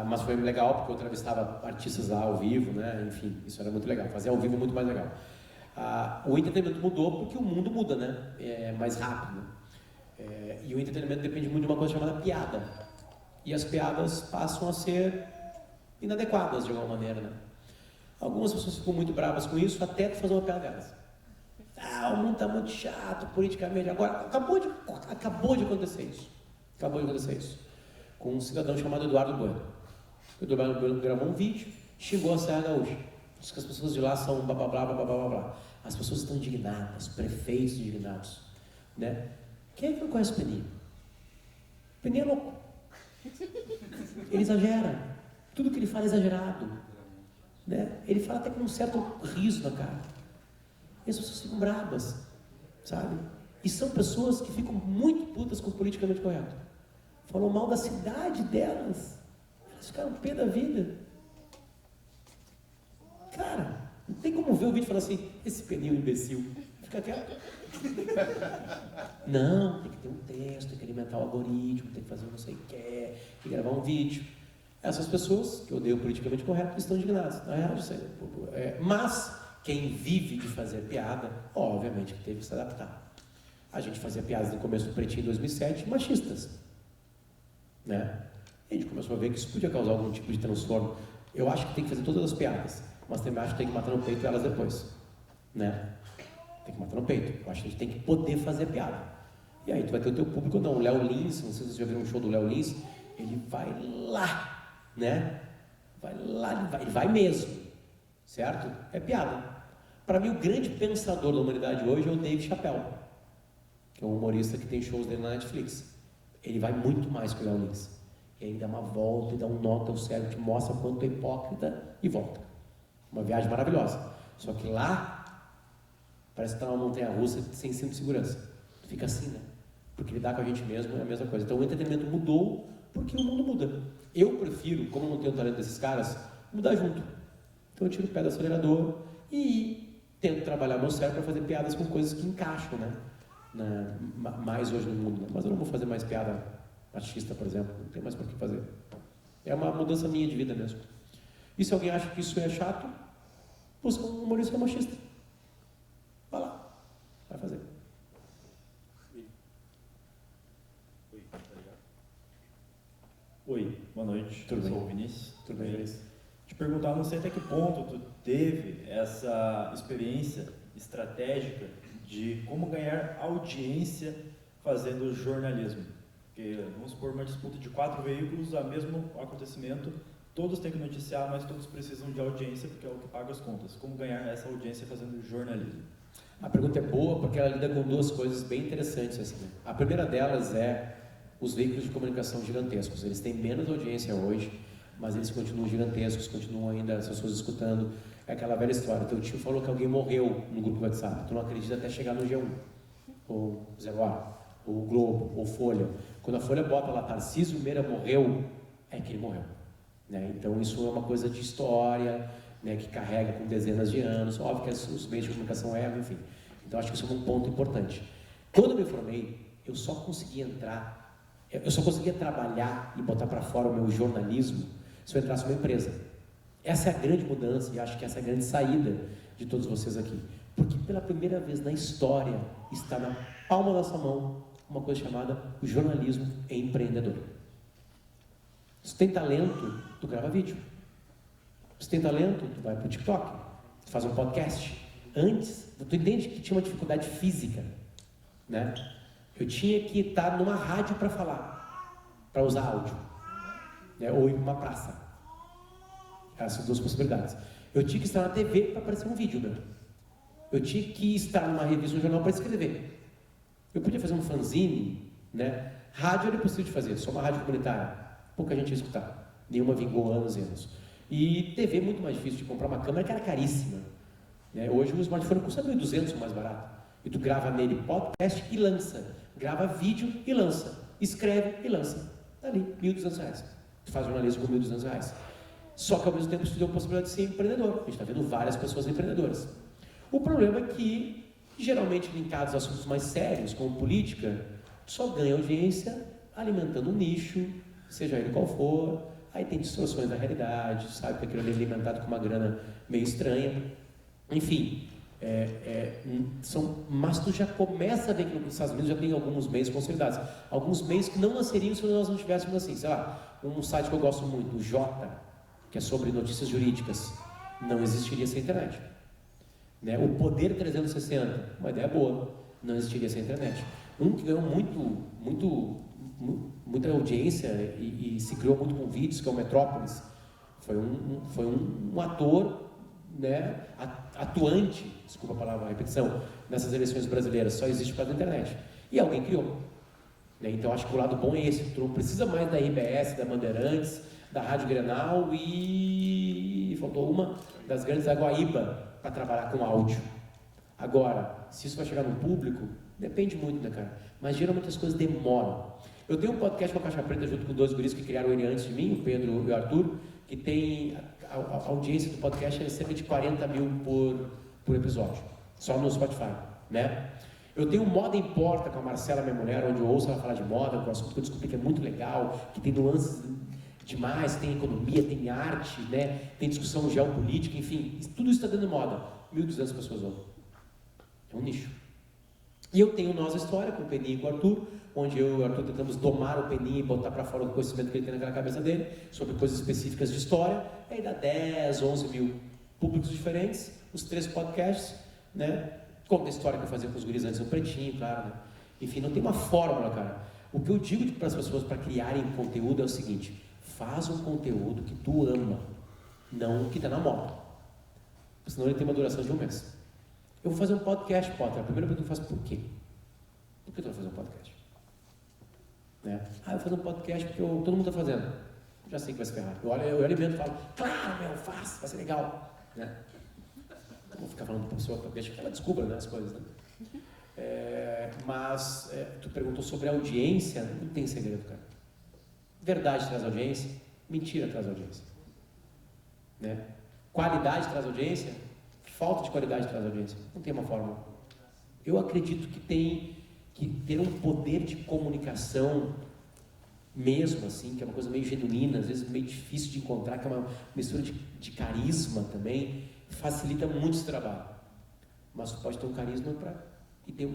Mas foi legal, porque eu entrevistava artistas lá ao vivo, né? Enfim, isso era muito legal. Fazer ao vivo é muito mais legal. O entretenimento mudou porque o mundo muda, né? É mais rápido. E o entretenimento depende muito de uma coisa chamada piada. E as piadas passam a ser inadequadas de alguma maneira, né? Algumas pessoas ficam muito bravas com isso, até tu fazer uma piada delas. O mundo está muito chato politicamente. Agora, acabou de acontecer isso. Acabou de acontecer isso. Com um cidadão chamado Eduardo Bueno. O Eduardo Bueno gravou um vídeo, xingou a Serra Gaúcha. Diz que as pessoas de lá são blá blá blá blá blá blá. As pessoas estão indignadas, prefeitos indignados, né? Quem é que não conhece o Peninha? O Peninha é louco. Ele exagera. Tudo que ele fala é exagerado, né? Ele fala até com um certo riso na cara. E as pessoas ficam bravas, sabe? E são pessoas que ficam muito putas com o politicamente correto. Falam mal da cidade delas. Elas ficaram pé da vida. Cara, não tem como ver o vídeo e falar assim, esse Peninho imbecil. Fica quieto. Não, tem que ter um texto, tem que alimentar o algoritmo, tem que fazer não sei o que, tem que gravar um vídeo. Essas pessoas que odeiam o politicamente correto estão indignadas. Na real, mas quem vive de fazer piada, obviamente que teve que se adaptar. A gente fazia piadas no começo do Pretinho em 2007, machistas, né? E a gente começou a ver que isso podia causar algum tipo de transtorno. Eu acho que tem que fazer todas as piadas, mas também acho que tem que matar no peito elas depois, né? Tem que matar no peito. Eu acho que a gente tem que poder fazer piada. E aí tu vai ter o teu público, não. O Léo Lins, não sei se vocês já viram um show do Léo Lins, ele vai lá, né? Vai lá, ele vai mesmo, certo? É piada. Para mim, o grande pensador da humanidade hoje é o Dave Chappelle, que é um humorista que tem shows dele na Netflix. Ele vai muito mais que o Léo Lins. E aí dá uma volta e dá um nó no teu cérebro, te mostra quanto é hipócrita e volta. Uma viagem maravilhosa. Só que lá, parece que está numa montanha-russa sem cinto de segurança. Fica assim, né? Porque lidar com a gente mesmo é a mesma coisa. Então o entretenimento mudou porque o mundo muda. Eu prefiro, como eu não tenho o talento desses caras, mudar junto. Então eu tiro o pé do acelerador e tento trabalhar meu cérebro para fazer piadas com coisas que encaixam, né? Mais hoje no mundo. Né? Mas eu não vou fazer mais piada machista, por exemplo. Não tem mais por que fazer. É uma mudança minha de vida mesmo. E se alguém acha que isso é chato, busca um humorista machista. Vai lá. Vai fazer. Oi, boa noite. Tudo bem? Sou o Vinícius. Tudo bem, Vinícius? Te perguntar, não sei até que ponto tu teve essa experiência estratégica de como ganhar audiência fazendo jornalismo. Porque, vamos supor, uma disputa de 4 veículos, a mesmo acontecimento, todos têm que noticiar, mas todos precisam de audiência, porque é o que paga as contas. Como ganhar essa audiência fazendo jornalismo? A pergunta é boa porque ela lida com duas coisas bem interessantes. Assim, né? A primeira delas é os veículos de comunicação gigantescos. Eles têm menos audiência hoje, mas eles continuam gigantescos, continuam ainda as pessoas escutando. É aquela velha história. Teu tio falou que alguém morreu no grupo do WhatsApp. Tu não acredita até chegar no G1, ou Zé Hora, ou Globo, ou Folha. Quando a Folha bota lá, Tarcísio Meira morreu, é que ele morreu. Né? Então isso é uma coisa de história, né, que carrega com dezenas de anos. Óbvio que os meios de comunicação erram, enfim. Então acho que isso é um ponto importante. Quando eu me formei, eu só conseguia trabalhar e botar para fora o meu jornalismo se eu entrasse numa empresa. Essa é a grande mudança e acho que essa é a grande saída de todos vocês aqui. Porque pela primeira vez na história está na palma da sua mão uma coisa chamada jornalismo empreendedor. Se tem talento, tu grava vídeo. Se tem talento, tu vai para o TikTok, tu faz um podcast. Antes, tu entende que tinha uma dificuldade física, né? Eu tinha que estar numa rádio para falar, para usar áudio, né? Ou ir para uma praça. Essas duas possibilidades. Eu tinha que estar na TV para aparecer um vídeo, né? Eu tinha que estar numa revista, um jornal para escrever. Eu podia fazer um fanzine, né? Rádio era impossível de fazer, só uma rádio comunitária. Pouca gente ia escutar. Nenhuma vingou anos e anos. E TV é muito mais difícil de comprar uma câmera que era caríssima. Né? Hoje o smartphone custa R$1.200 mais barato. E tu grava nele podcast e lança. Grava vídeo e lança. Escreve e lança. Tá ali, R$1.200. Tu faz jornalismo com R$1.200. Só que ao mesmo tempo isso te deu a possibilidade de ser empreendedor. A gente está vendo várias pessoas empreendedoras. O problema é que, geralmente linkados a assuntos mais sérios, como política, tu só ganha audiência alimentando um nicho, seja ele qual for. Aí tem distorções da realidade, sabe que aquilo ali é alimentado com uma grana meio estranha. Enfim, mas tu já começa a ver que nos Estados Unidos já tem alguns meios consolidados. Alguns meios que não nasceriam se nós não tivéssemos assim, sei lá, um site que eu gosto muito, o Jota, que é sobre notícias jurídicas, não existiria sem internet. Né? O Poder 360, uma ideia boa, não existiria sem internet. Um que ganhou muita audiência e se criou muito com vídeos, que é o Metrópolis, foi um ator, né, atuante, desculpa a palavra, a repetição, nessas eleições brasileiras, só existe por causa da internet. E alguém criou. Né? Então acho que o lado bom é esse, tu não precisa mais da RBS, da Bandeirantes, da Rádio Grenal e faltou uma das grandes, da Guaíba, para trabalhar com áudio. Agora, se isso vai chegar no público, depende muito, né, cara? Mas geralmente as coisas demoram. Eu tenho um podcast com a Caixa Preta junto com 2 guris que criaram ele antes de mim, o Pedro e o Arthur, que tem a audiência do podcast é cerca de 40 mil por episódio, só no Spotify, né? Eu tenho Moda Importa com a Marcela, minha mulher, onde eu ouço ela falar de moda, com um assunto que eu descobri que é muito legal, que tem nuances demais, tem economia, tem arte, né? Tem discussão geopolítica, enfim, tudo isso está dando moda. 1.200 pessoas ouvem. É um nicho. E eu tenho Nossa História com o Peninha e com o Arthur, onde eu e o Arthur tentamos domar o Peninha e botar para fora o conhecimento que ele tem naquela cabeça dele, sobre coisas específicas de história, e aí dá 10, 11 mil públicos diferentes, os 3 podcasts, né? Conta a história que eu fazia com os guris antes no Pretinho, claro, né? Enfim, não tem uma fórmula, cara. O que eu digo para as pessoas para criarem conteúdo é o seguinte: faz um conteúdo que tu ama, não o que está na moda. Senão ele tem uma duração de 1 mês. Eu vou fazer um podcast, Potter. A primeira pergunta que eu faço, por quê? Por que tu vai fazer um podcast? Né? Eu vou fazer um podcast porque todo mundo está fazendo. Já sei que vai se ferrar. Eu alimento e falo, claro, faz, vai ser legal. Né? Não vou ficar falando para a pessoa, deixa que ela descubra, né, as coisas. Né? Mas tu perguntou sobre a audiência, não tem segredo, cara. Verdade traz audiência, mentira traz audiência. Né? Qualidade traz audiência, falta de qualidade traz audiência. Não tem uma fórmula. Eu acredito que tem que ter um poder de comunicação mesmo, assim, que é uma coisa meio genuína, às vezes meio difícil de encontrar, que é uma mistura de carisma também, facilita muito esse trabalho. Mas tu pode ter um carisma e tem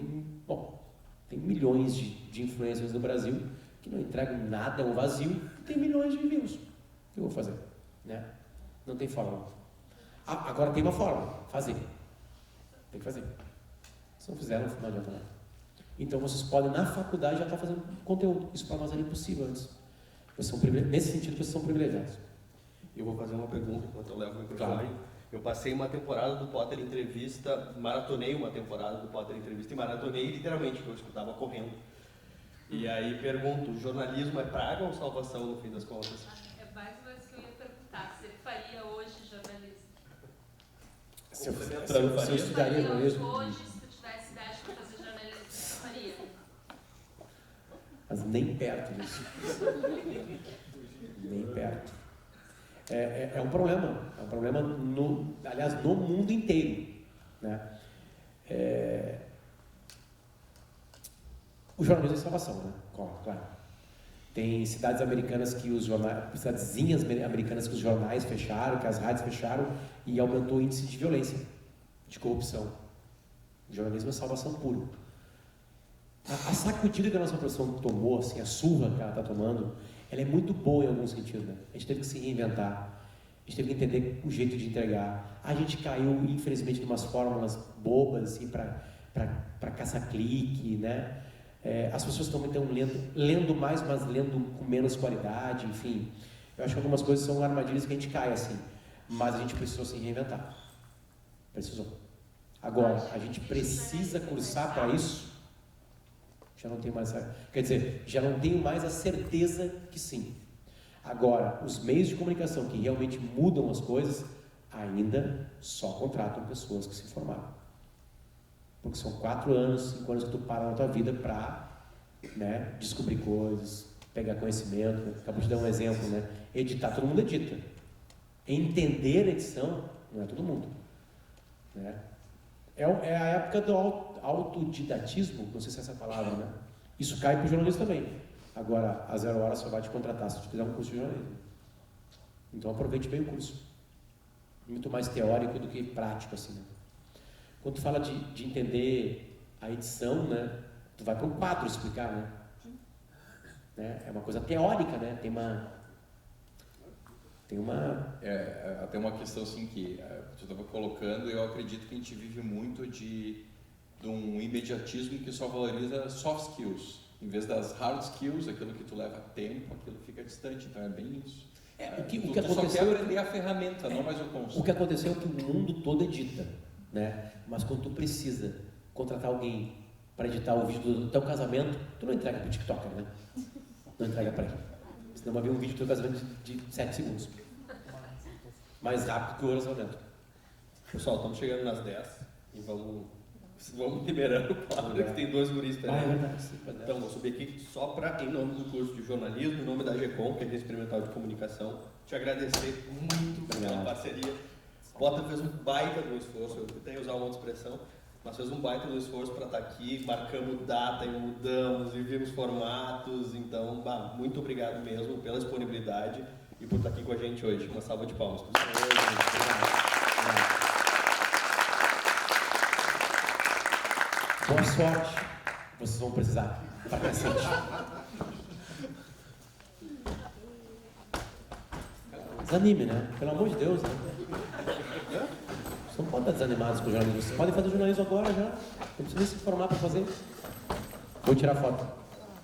milhões de influencers no Brasil que não entregam nada, é um vazio, e tem milhões de views. O que eu vou fazer? Né? Não tem fórmula. Agora tem uma fórmula, fazer. Tem que fazer. Se não fizer, não adianta nada. Então vocês podem, na faculdade, já estar fazendo conteúdo. Isso para nós era impossível antes. Nesse sentido, vocês são privilegiados. Eu vou fazer uma pergunta enquanto eu levo o microfone. Claro. Eu passei uma temporada do Potter Entrevista, maratonei uma temporada do Potter Entrevista e maratonei literalmente, porque eu escutava correndo. E aí pergunto, jornalismo é praga ou salvação no fim das contas? É mais ou menos o que eu ia perguntar, você faria hoje jornalismo? Se eu estudaria jornalismo? Hoje, se tu tivesse idade para fazer jornalismo, você faria? Mas nem perto disso. Nem perto. É um problema. É um problema, no mundo inteiro. Né? O jornalismo é salvação, né? Claro. Tem cidades americanas que os jornais, cidadezinhas americanas que os jornais fecharam, que as rádios fecharam e aumentou o índice de violência, de corrupção. O jornalismo é salvação pura. A sacudida que a nossa profissão tomou, assim, a surra que ela está tomando, ela é muito boa em algum sentido, né? A gente teve que se reinventar, a gente teve que entender o jeito de entregar. A gente caiu, infelizmente, em umas fórmulas bobas, assim, para caça-clique, né? As pessoas também estão lendo mais, mas lendo com menos qualidade, enfim. Eu acho que algumas coisas são armadilhas que a gente cai, assim, mas a gente precisou se reinventar. Precisou. Agora, a gente precisa cursar para isso. Já não tenho mais, quer dizer, já não tenho mais a certeza que sim. Agora, os meios de comunicação que realmente mudam as coisas, ainda só contratam pessoas que se formaram. Porque são 4 anos, 5 anos que tu para na tua vida para, né, descobrir coisas, pegar conhecimento. Né? Acabou de dar um exemplo, né? Editar, todo mundo edita. Entender a edição, não é todo mundo. Né? É a época do autodidatismo, não sei se é essa palavra, né? Isso cai para o jornalismo também. Agora, a 0 Hora só vai te contratar se tu fizer um curso de jornalismo. Então aproveite bem o curso. Muito mais teórico do que prático, assim, né? Quando tu fala de entender a edição, né? Tu vai para um quadro explicar, né? É uma coisa teórica, né? Tem uma questão assim que tu estava colocando, eu acredito que a gente vive muito de um imediatismo que só valoriza soft skills. Em vez das hard skills, aquilo que tu leva tempo, aquilo fica distante. Então é bem isso. O que tu aconteceu, só quer aprender a ferramenta, não mais o conceito. O que aconteceu é que o mundo todo edita, né? Mas quando tu precisa contratar alguém para editar o vídeo do teu casamento, tu não entrega para o TikToker, né? Não entrega para ele. Senão vai vir um vídeo do teu casamento de 7 segundos. Mais rápido que o orçamento. Pessoal, estamos chegando nas 10 e vamos liberando o quadro, que tem 2 guris esperando. Então, vou subir aqui só para, em nome do curso de jornalismo, em nome da GECOM, que é a Rede Experimental de Comunicação, te agradecer muito pela parceria. Bota fez um baita do esforço, eu tentei usar uma outra expressão, mas fez um baita do esforço para estar aqui, marcamos data e mudamos e vimos formatos, então, muito obrigado mesmo pela disponibilidade e por estar aqui com a gente hoje. Uma salva de palmas. Boa sorte, vocês vão precisar pra cacete. Desanime, né? Pelo amor de Deus, né? Vocês não podem estar desanimados com o jornalismo. Vocês podem fazer jornalismo agora já. Não precisa nem se formar para fazer. Vou tirar foto.